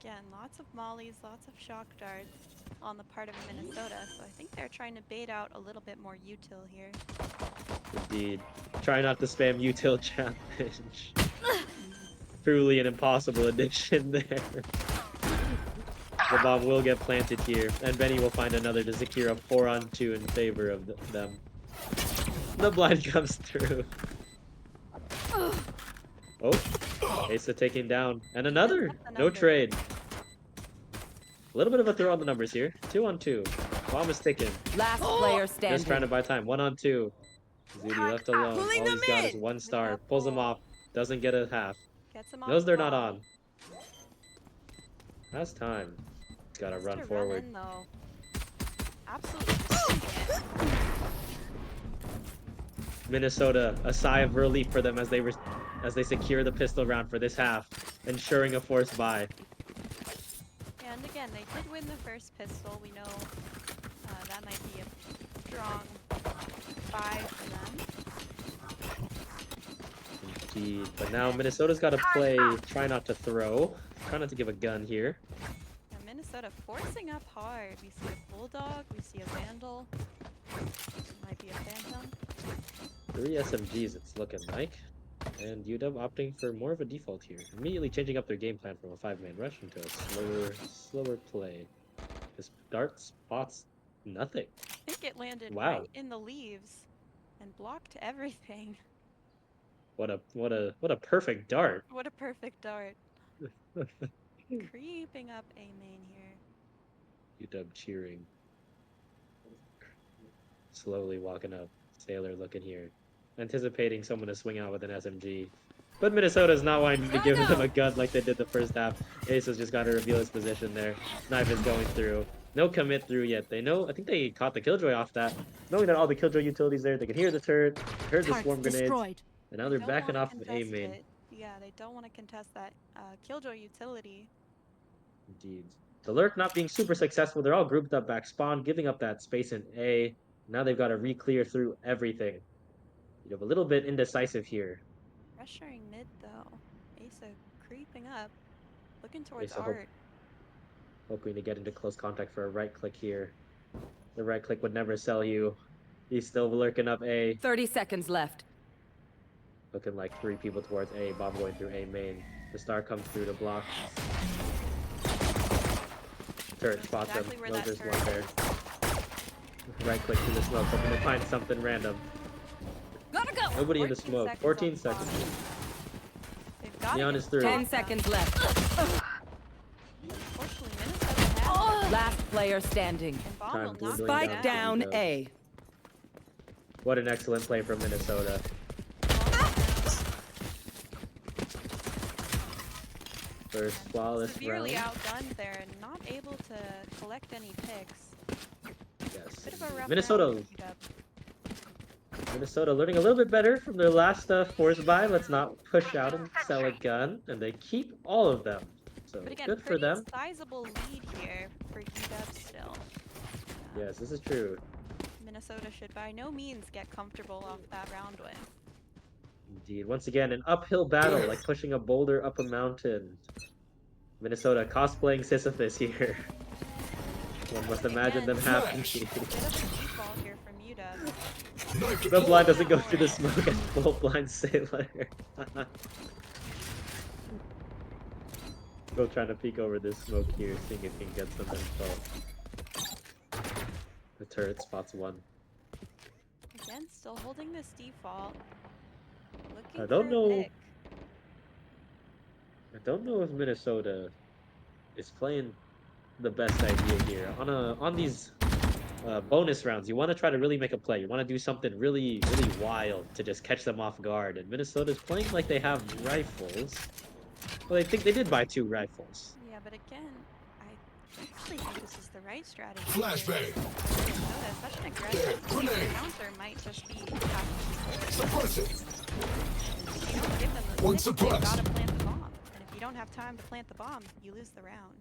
Speaker 8: Again, lots of mollies, lots of shock darts on the part of Minnesota, so I think they're trying to bait out a little bit more util here.
Speaker 6: Indeed. Try not to spam util challenge. Truly an impossible addiction there. The bomb will get planted here, and Benny will find another to secure a 4 on 2 in favor of them. The blind comes through. Oh, Asa taking down. And another. No trade. A little bit of a throw on the numbers here. 2 on 2. Bomb is ticking.
Speaker 10: Last player standing.
Speaker 6: Just trying to buy time. 1 on 2. Zudi left alone. All he's got is 1 star. Pulls him off. Doesn't get a half.
Speaker 8: Gets him off
Speaker 6: Knows they're
Speaker 8: the
Speaker 6: not
Speaker 8: ball.
Speaker 6: on. That's time. He's got to
Speaker 8: Has
Speaker 6: run
Speaker 8: to
Speaker 6: forward.
Speaker 8: in, though. Absolutely destroying it.
Speaker 6: Minnesota, a sigh of relief for them as they secure the pistol round for this half, ensuring a forced buy.
Speaker 8: And again, they did win the first pistol. We know that might be a strong buy for them.
Speaker 6: Indeed. But now Minnesota's got to play, try not to throw, try not to give a gun here.
Speaker 8: And Minnesota forcing up hard. We see a Bulldog, we see a Vandal. Might be a Phantom.
Speaker 6: 3 SMGs it's looking like. And UW opting for more of a default here. Immediately changing up their game plan from a 5-man rush into a slower play. This dart spots nothing.
Speaker 8: I think it landed
Speaker 6: Wow.
Speaker 8: right in the leaves and blocked everything.
Speaker 6: What a perfect dart.
Speaker 8: What a perfect dart. Creeping up A main here.
Speaker 6: UW cheering. Slowly walking up. Sailor looking here. Anticipating someone to swing out with an SMG. But Minnesota's not wanting to give them a gun like they did the first half. Ace has just got to reveal his position there. Knife is going through. No commit through yet. They know, I think they caught the Killjoy off that. Knowing that all the Killjoy utilities there, they can hear the turret, heard the swarm grenades. And now they're
Speaker 8: Don't
Speaker 6: backing
Speaker 8: wanna
Speaker 6: off of A
Speaker 8: contest
Speaker 6: main.
Speaker 8: it. Yeah, they don't want to contest that Killjoy utility.
Speaker 6: Indeed. The lurk not being super successful. They're all grouped up back spawn, giving up that space in A. Now they've got to re-clear through everything. You have a little bit indecisive here.
Speaker 8: Pressuring mid though. Asa creeping up. Looking towards
Speaker 6: Asa
Speaker 8: Art.
Speaker 6: Hoping to get into close contact for a right click here. The right click would never sell you. He's still lurking up A.
Speaker 10: 30 seconds left.
Speaker 6: Looking like 3 people towards A. Bomb going through A main. The star comes through to block. Turret spots
Speaker 8: Exactly
Speaker 6: him.
Speaker 8: where
Speaker 6: Knows
Speaker 8: that
Speaker 6: there's one
Speaker 8: turret
Speaker 6: there. Right click through the smoke. Hoping to find something random.
Speaker 2: Gotta go.
Speaker 6: Nobody in the
Speaker 8: 14
Speaker 6: smoke.
Speaker 8: seconds
Speaker 6: 14
Speaker 8: on the clock.
Speaker 6: seconds.
Speaker 8: They've got
Speaker 6: Neon
Speaker 8: it.
Speaker 6: is through.
Speaker 10: 10 seconds left.
Speaker 8: Unfortunately, Minnesota has it.
Speaker 10: Last player standing.
Speaker 8: And Bomb
Speaker 6: Time
Speaker 8: will not
Speaker 6: dwindling
Speaker 8: go
Speaker 10: Spike down
Speaker 6: UW.
Speaker 10: A.
Speaker 6: What an excellent play from Minnesota. First flawless
Speaker 8: Severely
Speaker 6: round.
Speaker 8: outgunned there and not able to collect any picks.
Speaker 6: Yes.
Speaker 8: Bit of a rough
Speaker 6: Minnesota.
Speaker 8: round for UW.
Speaker 6: Minnesota learning a little bit better from their last force buy. Let's not push out and sell a gun, and they keep all of them. So
Speaker 8: But again,
Speaker 6: good for
Speaker 8: pretty
Speaker 6: them.
Speaker 8: sizable lead here for UW still.
Speaker 6: Yes, this is true.
Speaker 8: Minnesota should by no means get comfortable off that round win.
Speaker 6: Indeed. Once again, an uphill battle, like pushing a boulder up a mountain. Minnesota cosplaying Sisyphus here. One must imagine them happy.
Speaker 8: Bit of a default here from UW.
Speaker 9: Knife
Speaker 6: The blind doesn't go through the smoke as full blind sailor. Still trying to peek over this smoke here, seeing if he can get some info. The turret spots one.
Speaker 8: Again, still holding this default. Looking
Speaker 6: I don't
Speaker 8: for a
Speaker 6: know.
Speaker 8: pick.
Speaker 6: I don't know if Minnesota is playing the best idea here. On these bonus rounds, you want to try to really make a play. You want to do something really wild to just catch them off guard. And Minnesota's playing like they have rifles. Well, I think they did buy 2 rifles.
Speaker 8: Yeah, but again, I actually think this is the right strategy.
Speaker 9: Flashbang.
Speaker 8: Minnesota, such an aggressive team.
Speaker 9: Grenade.
Speaker 8: The counter might just be half.
Speaker 9: Suppress it.
Speaker 8: If you don't give them the
Speaker 9: One
Speaker 8: stick, they've
Speaker 9: suppressed.
Speaker 8: got to plant the bomb. And if you don't have time to plant the bomb, you lose the round.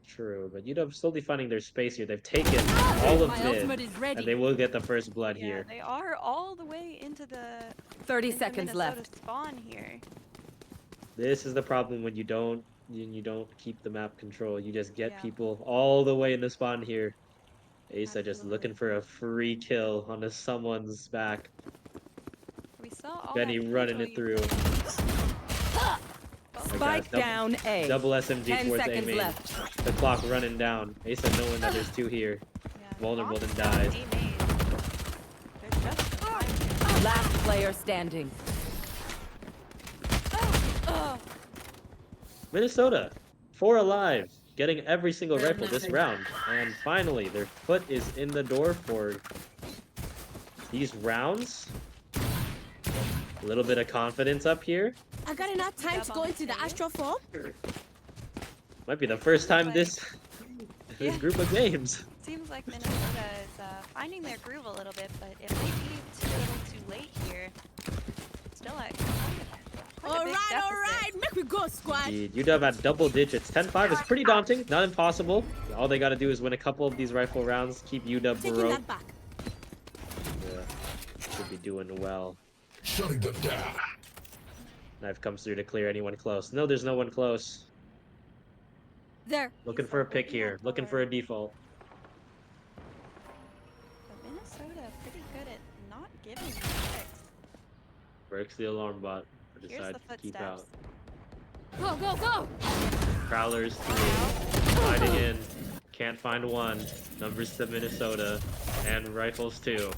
Speaker 6: True, but UW slowly finding their space here. They've taken all of
Speaker 10: My
Speaker 6: mid,
Speaker 10: ultimate is ready.
Speaker 6: and they will get the first blood
Speaker 8: Yeah,
Speaker 6: here.
Speaker 8: they are all the way into the
Speaker 10: 30
Speaker 8: into
Speaker 10: seconds
Speaker 8: Minnesota
Speaker 10: left.
Speaker 8: spawn here.
Speaker 6: This is the problem when you don't keep the map control. You just get
Speaker 8: Yeah.
Speaker 6: people all the way in the spawn here. Asa just
Speaker 8: Absolutely.
Speaker 6: looking for a free kill onto someone's back.
Speaker 8: We saw all
Speaker 6: Benny
Speaker 8: that
Speaker 6: running
Speaker 8: control
Speaker 6: it
Speaker 8: you
Speaker 6: through.
Speaker 8: put-
Speaker 10: Spike down A.
Speaker 6: Double SMG
Speaker 10: 10
Speaker 6: towards A
Speaker 10: seconds
Speaker 6: main.
Speaker 10: left.
Speaker 6: The clock running down. Asa knowing that there's 2 here.
Speaker 8: Yeah,
Speaker 6: Vulnerable,
Speaker 8: lots
Speaker 6: then
Speaker 8: of
Speaker 6: dies.
Speaker 8: A main. They're just behind.
Speaker 10: Last player standing.
Speaker 6: Minnesota, 4 alive, getting every single rifle this round. And finally, their foot is in the door for these rounds. A little bit of confidence up here.
Speaker 2: I got enough time to go into the astral form.
Speaker 6: Might be the first time this
Speaker 8: Yeah.
Speaker 6: group of games.
Speaker 8: Seems like Minnesota is finding their groove a little bit, but it might be too little too late here. Still at quite a big deficit.
Speaker 2: make we go, squad.
Speaker 6: Indeed, UW at double digits. 10-5 is pretty daunting, not impossible. All they gotta do is win a couple of these rifle rounds, keep UW
Speaker 2: Taking
Speaker 6: broke.
Speaker 2: that back.
Speaker 6: Yeah, should be doing well.
Speaker 9: Shutting them down.
Speaker 6: Knife comes through to clear anyone close. No, there's no one close.
Speaker 2: There.
Speaker 6: Looking for a pick here. Looking for a default.
Speaker 8: But Minnesota pretty good at not giving you picks.
Speaker 6: Breaks the alarm bot. Or
Speaker 8: Here's
Speaker 6: decides
Speaker 8: the
Speaker 6: to keep out.
Speaker 8: footsteps.
Speaker 2: Go, go, go.
Speaker 6: Prowlers 3. Fighting in. Can't find one. Numbers to Minnesota. And rifles 2.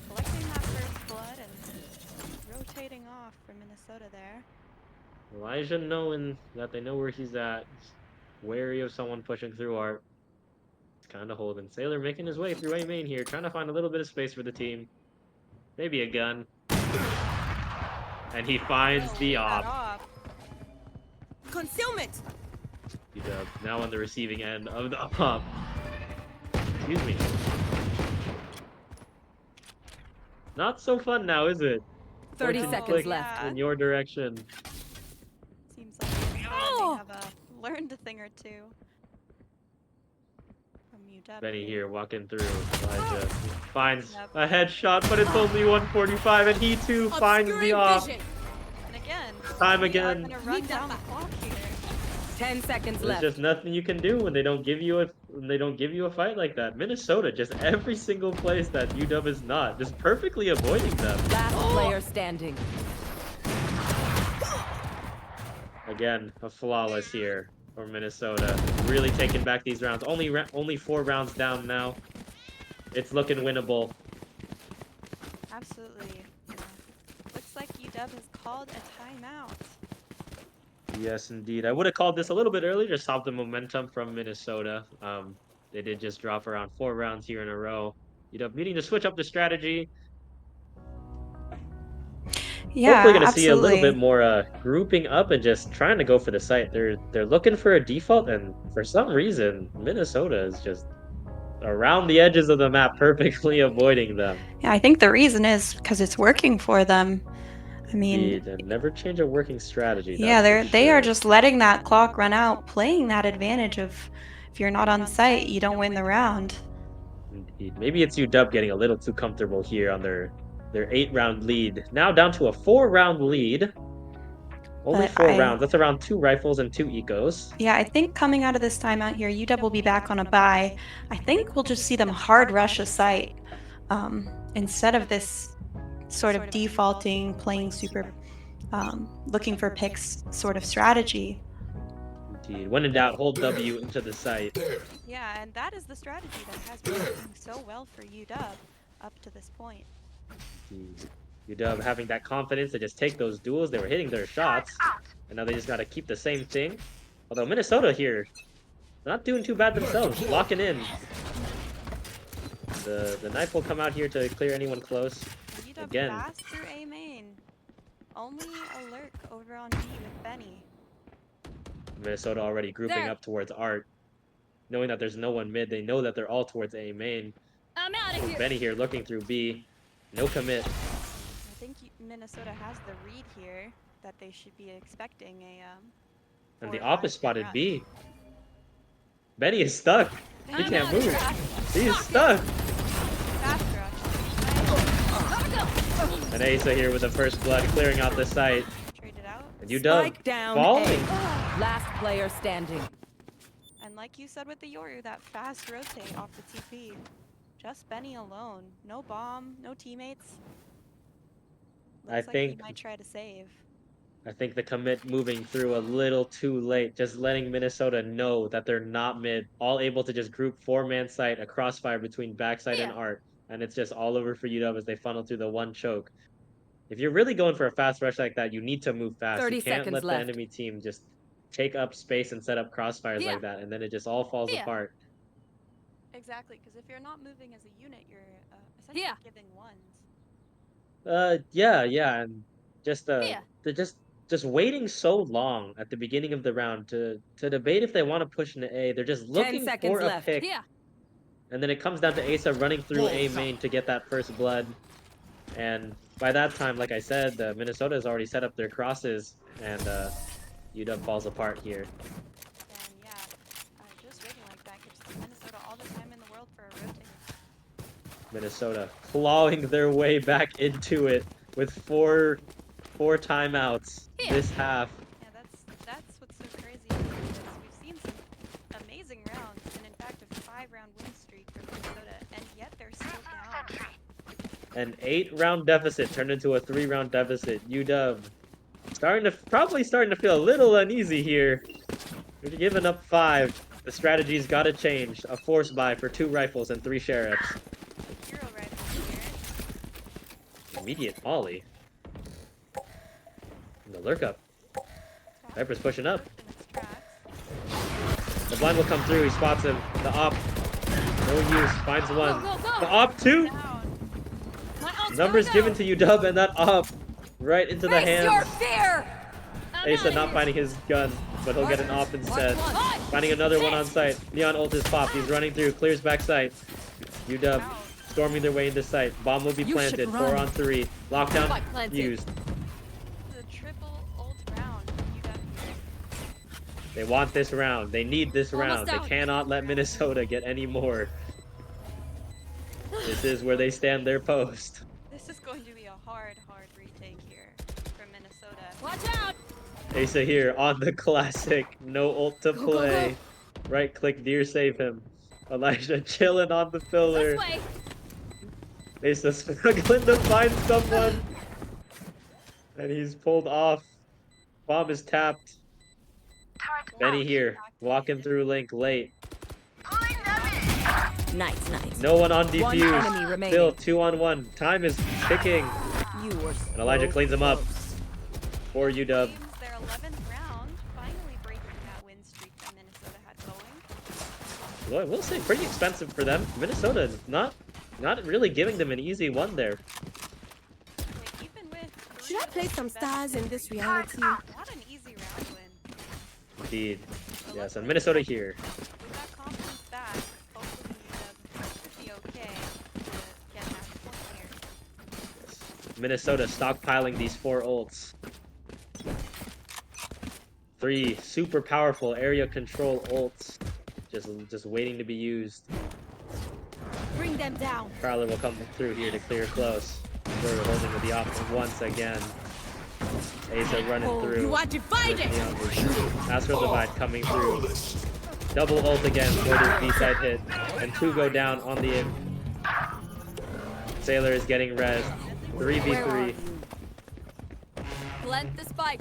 Speaker 8: Collecting that first blood and rotating off for Minnesota there.
Speaker 6: Elijah knowing that they know where he's at. Wary of someone pushing through art. It's kind of holding. Sailor making his way through A main here. Trying to find a little bit of space for the team. Maybe a gun. And he finds the
Speaker 8: That
Speaker 6: op.
Speaker 8: off.
Speaker 2: Concealment.
Speaker 6: UW now on the receiving end of the op. Excuse me. Not so fun now, is it?
Speaker 10: 30
Speaker 6: Fortune
Speaker 10: seconds
Speaker 6: clicked
Speaker 10: left.
Speaker 6: in your direction.
Speaker 8: Seems like Minnesota may have learned a thing or two from UW.
Speaker 6: Benny here walking through. Elijah finds
Speaker 8: Yep.
Speaker 6: a headshot, but it's only 145, and he too finds the
Speaker 2: Obscuring
Speaker 6: off.
Speaker 2: vision.
Speaker 8: And again,
Speaker 6: Time
Speaker 8: we
Speaker 6: again.
Speaker 8: are gonna run
Speaker 2: Need that
Speaker 8: down the
Speaker 2: back.
Speaker 8: clock here.
Speaker 10: 10 seconds
Speaker 6: There's
Speaker 10: left.
Speaker 6: just nothing you can do when they don't give you a fight like that. Minnesota, just every single place that UW is not, just perfectly avoiding them.
Speaker 10: Last player standing.
Speaker 6: Again, a flawless here for Minnesota. Really taking back these rounds. Only 4 rounds down now. It's looking winnable.
Speaker 8: Absolutely. Looks like UW has called a timeout.
Speaker 6: Yes, indeed. I would have called this a little bit earlier to stop the momentum from Minnesota. They did just drop around 4 rounds here in a row. UW needing to switch up the strategy.
Speaker 8: Yeah,
Speaker 6: Hopefully going to see a little bit more grouping up and just trying to go for the site. They're looking for a default, and for some reason, Minnesota is just around the edges of the map, perfectly avoiding them.
Speaker 8: Yeah, I think the reason is because it's working for them. I mean,
Speaker 6: Indeed, and never change a working strategy.
Speaker 8: yeah,
Speaker 6: that's for
Speaker 8: they
Speaker 6: sure.
Speaker 8: are just letting that clock run out, playing that advantage of if you're not on site, you don't win the round.
Speaker 6: Indeed. Maybe it's UW getting a little too comfortable here on their their 8-round lead. Now down to a 4-round lead. Only
Speaker 8: But
Speaker 6: 4 rounds. That's around 2 rifles and 2 ecos.
Speaker 8: Yeah, I think coming out of this timeout here, UW will be back on a bye. I think we'll just see them hard rush a site instead of this sort of defaulting, playing super, looking for picks sort of strategy.
Speaker 6: Indeed. When in doubt, hold W into the site.
Speaker 8: Yeah, and that is the strategy that has been working so well for UW up to this point.
Speaker 6: Indeed. UW having that confidence to just take those duels. They were hitting their shots, and now they just got to keep the same thing. Although Minnesota here, not doing too bad themselves, locking in. The knife will come out here to clear anyone close.
Speaker 8: UW
Speaker 6: Again.
Speaker 8: fast through A main. Only a lurk over on B with Benny.
Speaker 6: Minnesota already grouping up towards Art. Knowing that there's no one mid, they know that they're all towards A main.
Speaker 2: I'm out of here.
Speaker 6: Benny here looking through B. No commit.
Speaker 8: I think Minnesota has the read here that they should be expecting a
Speaker 6: And the
Speaker 8: 4-5
Speaker 6: op is spotted
Speaker 8: rush.
Speaker 6: B. Benny is stuck. He can't move. He's stuck.
Speaker 8: Fast rush.
Speaker 6: And Asa here with the first blood, clearing out the site.
Speaker 8: Traded out.
Speaker 6: And UW
Speaker 10: Spike down
Speaker 6: falling.
Speaker 10: A. Last player standing.
Speaker 8: And like you said with the Yoru, that fast rotate off the TP. Just Benny alone. No bomb, no teammates. Looks like he might try to save.
Speaker 6: I think the commit moving through a little too late, just letting Minnesota know that they're not mid, all able to just group 4-man site, a crossfire between backside and Art, and it's just all over for UW as they funnel through the one choke. If you're really going for a fast rush like that, you need to move fast.
Speaker 10: 30
Speaker 6: You can't
Speaker 10: seconds
Speaker 6: let
Speaker 10: left.
Speaker 6: the enemy team just take up space and set up crossfires like that, and then it just all falls apart.
Speaker 8: Exactly, because if you're not moving as a unit, you're essentially giving ones.
Speaker 6: And just they're just waiting so long at the beginning of the round to debate if they want to push into A. They're just
Speaker 10: 10
Speaker 6: looking
Speaker 10: seconds
Speaker 6: for a
Speaker 10: left.
Speaker 6: pick. And then it comes down to Asa running through A main to get that first blood. And by that time, like I said, Minnesota has already set up their crosses, and UW falls apart here.
Speaker 8: And yeah, just waiting like that gives Minnesota all the time in the world for a rotate.
Speaker 6: Minnesota clawing their way back into it with four timeouts this half.
Speaker 8: Yeah, that's what's so crazy. Is we've seen some amazing rounds, and in fact a 5-round win streak for Minnesota, and yet they're still down.
Speaker 6: An 8-round deficit turned into a 3-round deficit. UW probably starting to feel a little uneasy here. We're giving up 5. The strategy's got to change. A force buy for 2 rifles and 3 sheriffs.
Speaker 8: Hero rifle here.
Speaker 6: Immediate volley. And the lurk up. Viper's pushing up. The blind will come through. He spots him. The op. No use. Finds one. The op 2. Numbers given to UW, and that op right into the hands. Asa not finding his gun, but he'll get an op instead. Finding another one on site. Neon ult is popped. He's running through. Clears back site. UW storming their way into site. Bomb will be planted. 4 on 3. Lockdown used.
Speaker 8: The triple ult round for UW.
Speaker 6: They want this round. They need this round. They cannot let Minnesota get any more. This is where they stand their post.
Speaker 8: This is going to be a hard retake here for Minnesota.
Speaker 2: Watch out!
Speaker 6: Asa here on the classic. No ult to play. Right click, deer save him. Elijah chilling on the pillar. Asa struggling to find someone. And he's pulled off. Bomb is tapped. Benny here, walking through Link late.
Speaker 10: Nice, nice.
Speaker 6: No one on
Speaker 10: One enemy
Speaker 6: defuse.
Speaker 10: remaining.
Speaker 6: Still 2 on 1. Time is ticking.
Speaker 10: You were
Speaker 6: And Elijah
Speaker 10: so
Speaker 6: cleans him up
Speaker 10: close.
Speaker 6: for UW.
Speaker 8: Their 11th round, finally breaking that win streak that Minnesota had going.
Speaker 6: Well, I will say pretty expensive for them. Minnesota not really giving them an easy one there.
Speaker 8: Even with
Speaker 2: Should I play some stars in this reality?
Speaker 8: not an easy round win.
Speaker 6: Indeed. Yes, and Minnesota here.
Speaker 8: With that confidence back, hopefully UW should be okay to get that point here.
Speaker 6: Yes. Minnesota stockpiling these 4 ults. 3 super powerful area control ults. Just waiting to be used.
Speaker 2: Bring them down.
Speaker 6: Prowler will come through here to clear close. We're holding with the op once again. Asa running through.
Speaker 2: You are divided.
Speaker 6: Astral Divide coming through. Double ult again for this B-side hit. And 2 go down on the in. Sailor is getting res. 3v3.
Speaker 2: Plant the spike.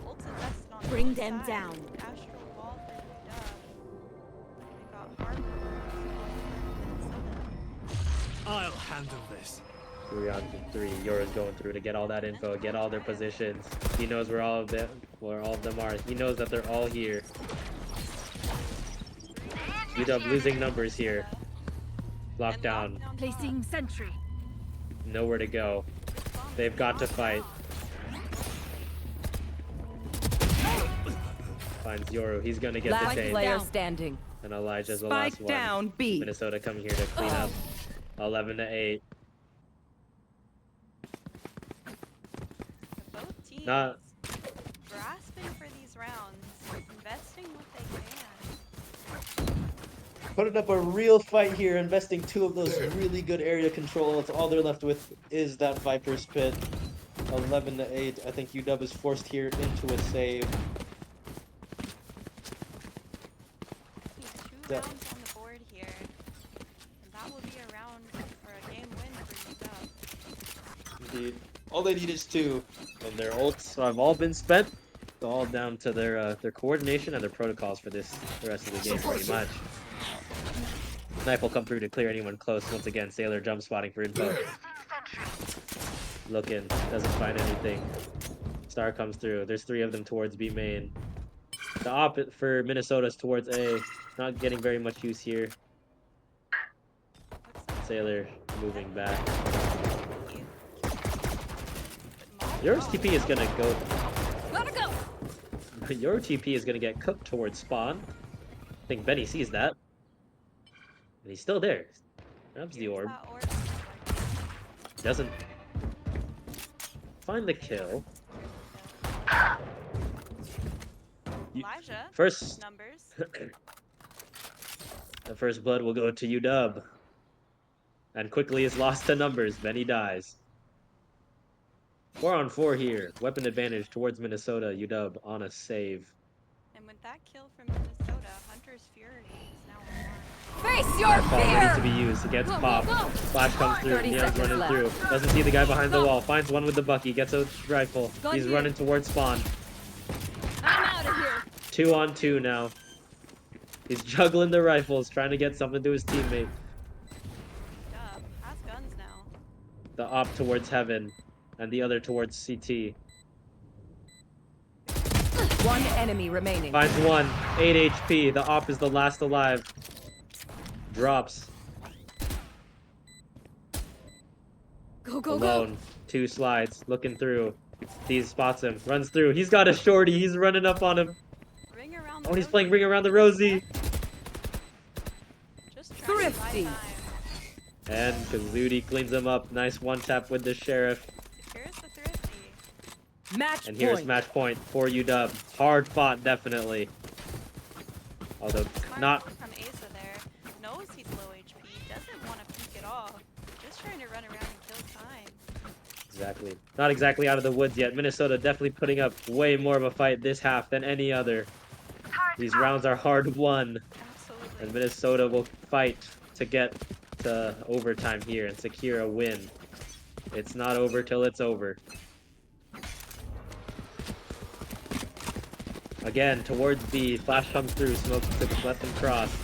Speaker 8: Ult's invested on
Speaker 2: Bring
Speaker 8: both
Speaker 2: them
Speaker 8: sides.
Speaker 2: down.
Speaker 8: Astral Wall for UW. They got Harbor.
Speaker 9: I'll handle this.
Speaker 6: 3-on-3. Yora's going through to get all that info, get all their positions. He knows where all of them are. He knows that they're all here. UW losing numbers here. Lockdown.
Speaker 2: Placing sentry.
Speaker 6: Nowhere to go. They've got to fight. Finds Yoru. He's gonna get
Speaker 10: Last
Speaker 6: detained.
Speaker 10: player standing.
Speaker 6: And Elijah's the
Speaker 10: Spike
Speaker 6: last one.
Speaker 10: down B.
Speaker 6: Minnesota coming here to clean up. 11-8.
Speaker 8: Both teams
Speaker 6: Not
Speaker 8: grasping for these rounds, investing what they can.
Speaker 6: putting up a real fight here, investing 2 of those really good area controls. All they're left with is that Viper's Pit. 11-8. I think UW is forced here into a save.
Speaker 8: Two rounds on the board here, and that will be a round or a game win for UW.
Speaker 6: Indeed. All they need is 2. And their ults have all been spent. It's all down to their coordination and their protocols for the rest of the game, pretty much. Knife will come through to clear anyone close. Once again, Sailor jump spotting for info. Looking, doesn't find anything. Star comes through. There's 3 of them towards B main. The op for Minnesota is towards A. Not getting very much use here. Sailor moving back. Your TP is gonna go.
Speaker 2: Gotta go.
Speaker 6: Your TP is gonna get cooked towards spawn. I think Benny sees that. And he's still there. Grabs the orb. Doesn't find the kill.
Speaker 8: Elijah,
Speaker 6: First,
Speaker 8: numbers.
Speaker 6: the first blood will go to UW. And quickly is lost to numbers. Benny dies. 4-on-4 here. Weapon advantage towards Minnesota. UW on a save.
Speaker 8: And with that kill from Minnesota, Hunter's Fury is now online.
Speaker 2: Face your
Speaker 6: Fall ready to
Speaker 2: fear.
Speaker 6: be used against
Speaker 2: Go,
Speaker 6: Pop.
Speaker 2: go, go.
Speaker 6: Flash comes through.
Speaker 10: 30
Speaker 6: Neon's
Speaker 10: seconds
Speaker 6: running
Speaker 10: left.
Speaker 6: through. Doesn't see the guy behind the wall. Finds one with the Bucky. Gets a rifle.
Speaker 2: Gun
Speaker 6: He's
Speaker 2: here.
Speaker 6: running towards spawn.
Speaker 2: I'm out of here.
Speaker 6: 2-on-2 now. He's juggling the rifles, trying to get something to his teammate.
Speaker 8: UW has guns now.
Speaker 6: The op towards heaven, and the other towards CT.
Speaker 10: One enemy remaining.
Speaker 6: Finds one. 8 HP. The op is the last alive. Drops.
Speaker 2: Go, go,
Speaker 6: Alone. 2 slides. Looking through. These spots him. Runs through. He's got a shorty. He's running up on him.
Speaker 8: Ring around the
Speaker 6: Oh, he's
Speaker 8: Rosie.
Speaker 6: playing Ring Around the Rosie.
Speaker 8: Just trying to buy
Speaker 10: Thrifty.
Speaker 8: time.
Speaker 6: And Kazudi cleans him up. Nice one tap with the sheriff.
Speaker 8: Here's the thrifty.
Speaker 10: Match
Speaker 6: And here's
Speaker 10: point.
Speaker 6: match point for UW. Hard fought, definitely. Although
Speaker 8: Smart
Speaker 6: not
Speaker 8: move from Asa there. Knows he's low HP. Doesn't want to peek at all. Just trying to run around and kill time.
Speaker 6: exactly. Not exactly out of the woods yet. Minnesota definitely putting up way more of a fight this half than any other. These rounds are hard won.
Speaker 8: Absolutely.
Speaker 6: And Minnesota will fight to get to overtime here and secure a win. It's not over till it's over. Again, towards B. Flash comes through. Smoke to let them cross.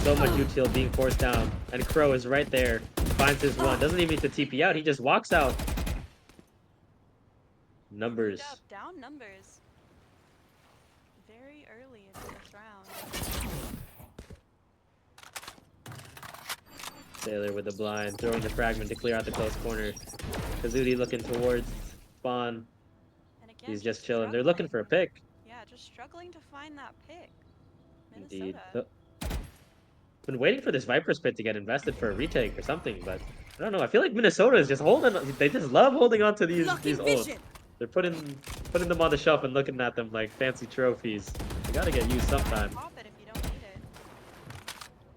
Speaker 6: So much util being forced down. And Crow is right there. Finds his one. Doesn't even need to TP out. He just walks out. Numbers.
Speaker 8: UW down numbers. Very early in this round.
Speaker 6: Sailor with the blind. Throwing the fragment to clear out the close corner. Kazudi looking towards spawn.
Speaker 8: And again,
Speaker 6: He's just chilling. They're looking for a pick.
Speaker 8: Yeah, just struggling to find that pick.
Speaker 6: Indeed.
Speaker 8: Minnesota.
Speaker 6: Been waiting for this Viper's Pit to get invested for a retake or something, but I don't know. I feel like Minnesota is just holding. They just love holding on to these ults. They're putting them on the shelf and looking at them like fancy trophies. They gotta get used sometime.
Speaker 8: Pop it if you don't need it.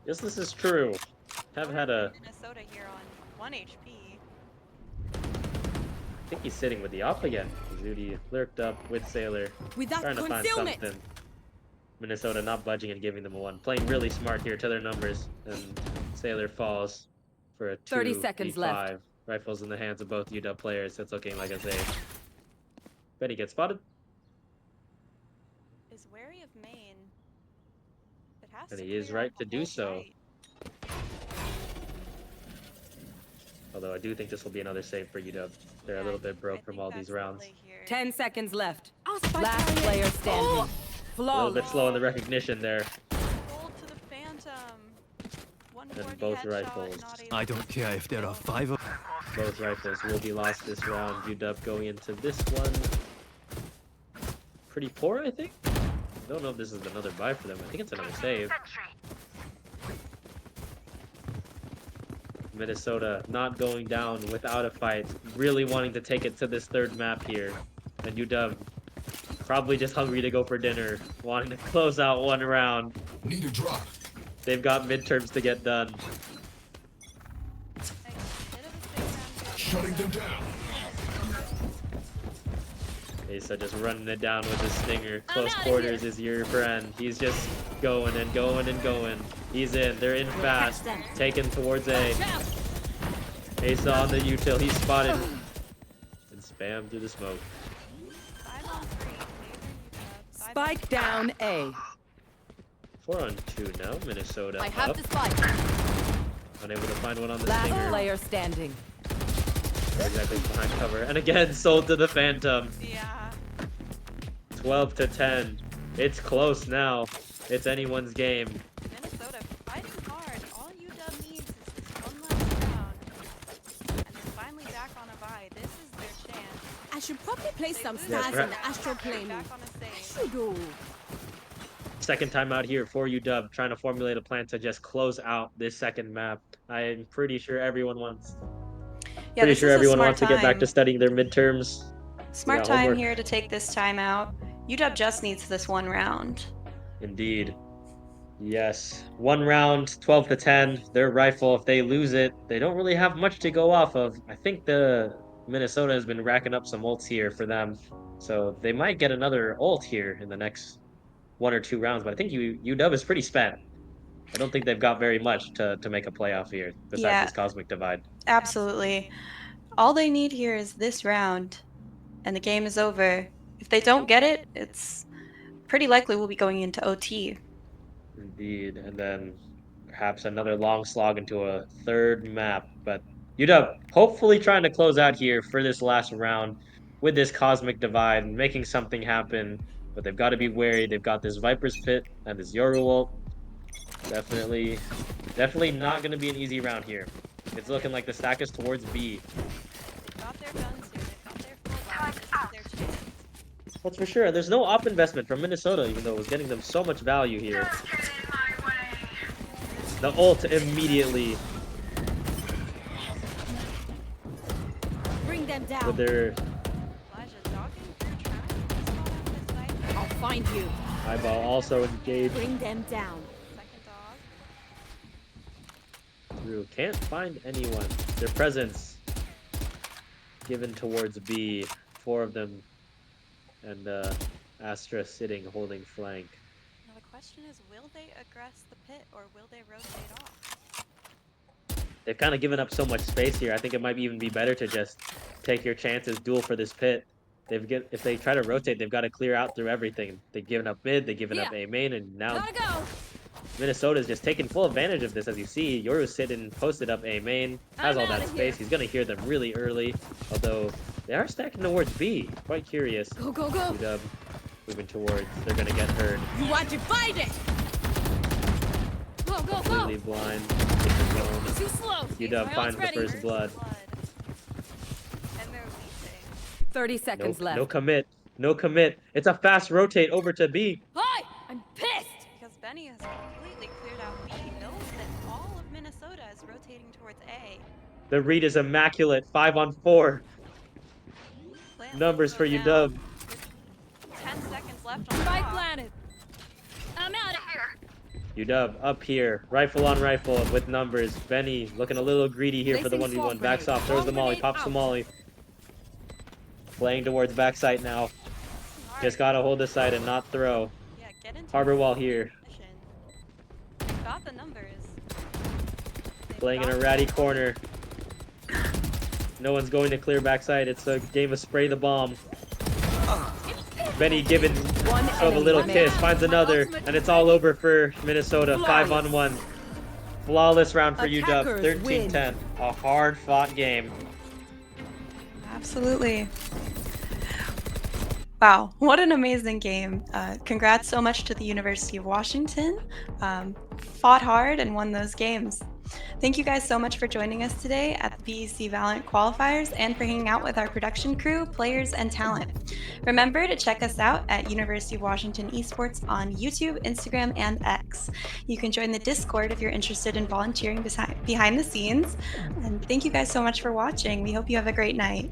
Speaker 6: Yes, this is true. Have had a
Speaker 8: Minnesota here on 1 HP.
Speaker 6: think he's sitting with the op again. Zudi lurked up with Sailor, trying to find something. Minnesota not budging and giving them a 1. Playing really smart here to their numbers. And Sailor falls for a 2
Speaker 10: 30 seconds left.
Speaker 6: Rifles in the hands of both UW players. It's looking like a save. Benny gets spotted.
Speaker 8: Is wary of main. It has
Speaker 6: And
Speaker 8: to
Speaker 6: he is
Speaker 8: clear
Speaker 6: right
Speaker 8: out
Speaker 6: to
Speaker 8: the
Speaker 6: do
Speaker 8: whole
Speaker 6: so.
Speaker 8: site.
Speaker 6: Although I do think this will be another save for UW. They're a little bit broke from all these rounds.
Speaker 10: 10 seconds left.
Speaker 2: Spike
Speaker 10: Last
Speaker 2: target.
Speaker 10: player standing.
Speaker 2: Oh!
Speaker 6: A
Speaker 10: Flawless.
Speaker 6: little bit slow in the recognition there.
Speaker 8: Gold to the Phantom. 140
Speaker 6: And both
Speaker 8: headshot,
Speaker 6: rifles.
Speaker 8: not able
Speaker 9: I
Speaker 8: to
Speaker 9: don't care if there are
Speaker 8: kill.
Speaker 9: 5 of
Speaker 6: Both rifles will be lost this round. UW going into this one pretty poor, I think. I don't know if this is another buy for them. I think it's another save. Minnesota not going down without a fight. Really wanting to take it to this third map here. And UW probably just hungry to go for dinner. Wanting to close out one round.
Speaker 11: Need a drop.
Speaker 6: They've got midterms to get done.
Speaker 11: Shutting them down.
Speaker 6: Asa just running it down with his stinger. Close quarters is your friend. He's just going and going and going. He's in. They're in fast. Taken towards A. Asa on the util. He's spotted. And spam through the smoke.
Speaker 8: 5-on-3.
Speaker 10: Spike down A.
Speaker 6: 4-on-2 now. Minnesota
Speaker 10: I have
Speaker 6: up.
Speaker 10: the spike.
Speaker 6: Unable to find one on the
Speaker 10: Last
Speaker 6: stinger.
Speaker 10: player standing.
Speaker 6: Exactly behind cover. And again, sold to the Phantom.
Speaker 8: Yeah.
Speaker 6: 12 to 10. It's close now. It's anyone's game.
Speaker 8: Minnesota fighting hard. All UW needs is this one last round. And they're finally back on a bye. This is their chance.
Speaker 2: I should probably place some
Speaker 8: They
Speaker 2: stars
Speaker 8: lose
Speaker 2: in the astral plane.
Speaker 8: back on a save.
Speaker 2: Should do.
Speaker 6: Second time out here for UW, trying to formulate a plan to just close out this second map. I'm pretty sure everyone wants.
Speaker 8: Yeah,
Speaker 6: Pretty
Speaker 8: this
Speaker 6: sure
Speaker 8: is a
Speaker 6: everyone
Speaker 8: smart
Speaker 6: wants to get back
Speaker 8: time.
Speaker 6: to studying their midterms.
Speaker 8: Smart
Speaker 6: Yeah,
Speaker 8: time
Speaker 6: homework.
Speaker 8: here to take this time out. UW just needs this one round.
Speaker 6: Indeed. Yes. One round, 12 to 10. Their rifle, if they lose it, they don't really have much to go off of. I think the Minnesota has been racking up some ults here for them. So they might get another ult here in the next 1 or 2 rounds. But I think UW is pretty spent. I don't think they've got very much to make a playoff here besides
Speaker 8: Yeah.
Speaker 6: this Cosmic Divide.
Speaker 8: Absolutely. All they need here is this round, and the game is over. If they don't get it, it's pretty likely we'll be going into OT.
Speaker 6: Indeed, and then perhaps another long slog into a third map. But UW hopefully trying to close out here for this last round with this Cosmic Divide and making something happen. But they've got to be wary. They've got this Viper's Pit and this Yoru ult. Definitely not going to be an easy round here. It's looking like the stack is towards B.
Speaker 8: They got their guns here. They got their full lives. This is their chance.
Speaker 6: That's for sure. There's no op investment from Minnesota, even though it was getting them so much value here. The ult immediately
Speaker 2: Bring them down.
Speaker 6: with their
Speaker 8: Elijah jogging through traffic. Spot out this Viper.
Speaker 2: I'll find you.
Speaker 6: eyeball also engaged
Speaker 2: Bring them down.
Speaker 8: Second dog.
Speaker 6: through. Can't find anyone. Their presence given towards B. 4 of them. And Astra sitting, holding flank.
Speaker 8: Now the question is, will they aggress the pit or will they rotate off?
Speaker 6: They've kind of given up so much space here. I think it might even be better to just take your chances, duel for this pit. If they try to rotate, they've got to clear out through everything. They've given up mid, they've given up A main, and now
Speaker 2: Gotta go.
Speaker 6: Minnesota's just taking full advantage of this. As you see, Yoru's sitting posted up A main, has
Speaker 2: I'm
Speaker 6: all that
Speaker 2: outta
Speaker 6: space.
Speaker 2: here.
Speaker 6: He's gonna hear them really early, although they are stacking towards B. Quite curious.
Speaker 2: Go, go, go.
Speaker 6: UW moving towards. They're gonna get heard.
Speaker 2: You want to fight it. Go, go,
Speaker 6: Completely
Speaker 2: go.
Speaker 6: blind.
Speaker 2: Too slow.
Speaker 6: UW
Speaker 2: My
Speaker 6: finds
Speaker 2: ult's
Speaker 6: the
Speaker 2: ready.
Speaker 6: first blood.
Speaker 8: And they're leaping.
Speaker 10: 30 seconds left.
Speaker 6: No commit. No commit. It's a fast rotate over to B.
Speaker 2: Hi. I'm pissed.
Speaker 8: Because Benny has completely cleared out B. Knows that all of Minnesota is rotating towards A.
Speaker 6: The read is immaculate. 5-on-4.
Speaker 8: Plants
Speaker 6: Numbers
Speaker 8: go
Speaker 6: for
Speaker 8: down.
Speaker 6: UW.
Speaker 8: 10 seconds left on the
Speaker 2: Spike
Speaker 8: clock.
Speaker 2: planted. I'm out of here.
Speaker 6: UW up here. Rifle on rifle with numbers. Benny looking a little greedy here for the
Speaker 2: Placing
Speaker 6: 1v1.
Speaker 2: swamp
Speaker 6: Backs
Speaker 2: grenade.
Speaker 6: off. Throws the
Speaker 2: Swamp
Speaker 6: molly.
Speaker 2: grenade
Speaker 6: Pops the
Speaker 2: out.
Speaker 6: molly. Playing towards backside now. Just gotta hold the side and not throw.
Speaker 8: Yeah, get into
Speaker 6: Harbor
Speaker 8: the
Speaker 6: wall here.
Speaker 8: position. They've got the numbers. They've
Speaker 6: Playing in
Speaker 8: got
Speaker 6: a ratty corner. No one's going to clear backside. It's a game of spray the bomb. Benny giving himself a little kiss, finds another, and it's all over for Minnesota. 5-on-1. Flawless round for UW. 13-10. A hard-fought game.
Speaker 8: Absolutely. Wow, what an amazing game. Congrats so much to the University of Washington. Fought hard and won those games. Thank you guys so much for joining us today at the BEC VALORANT Qualifiers and for hanging out with our production crew, players, and talent. Remember to check us out at University of Washington Esports on YouTube, Instagram, and X. You can join the Discord if you're interested in volunteering behind the scenes. And thank you guys so much for watching. We hope you have a great night.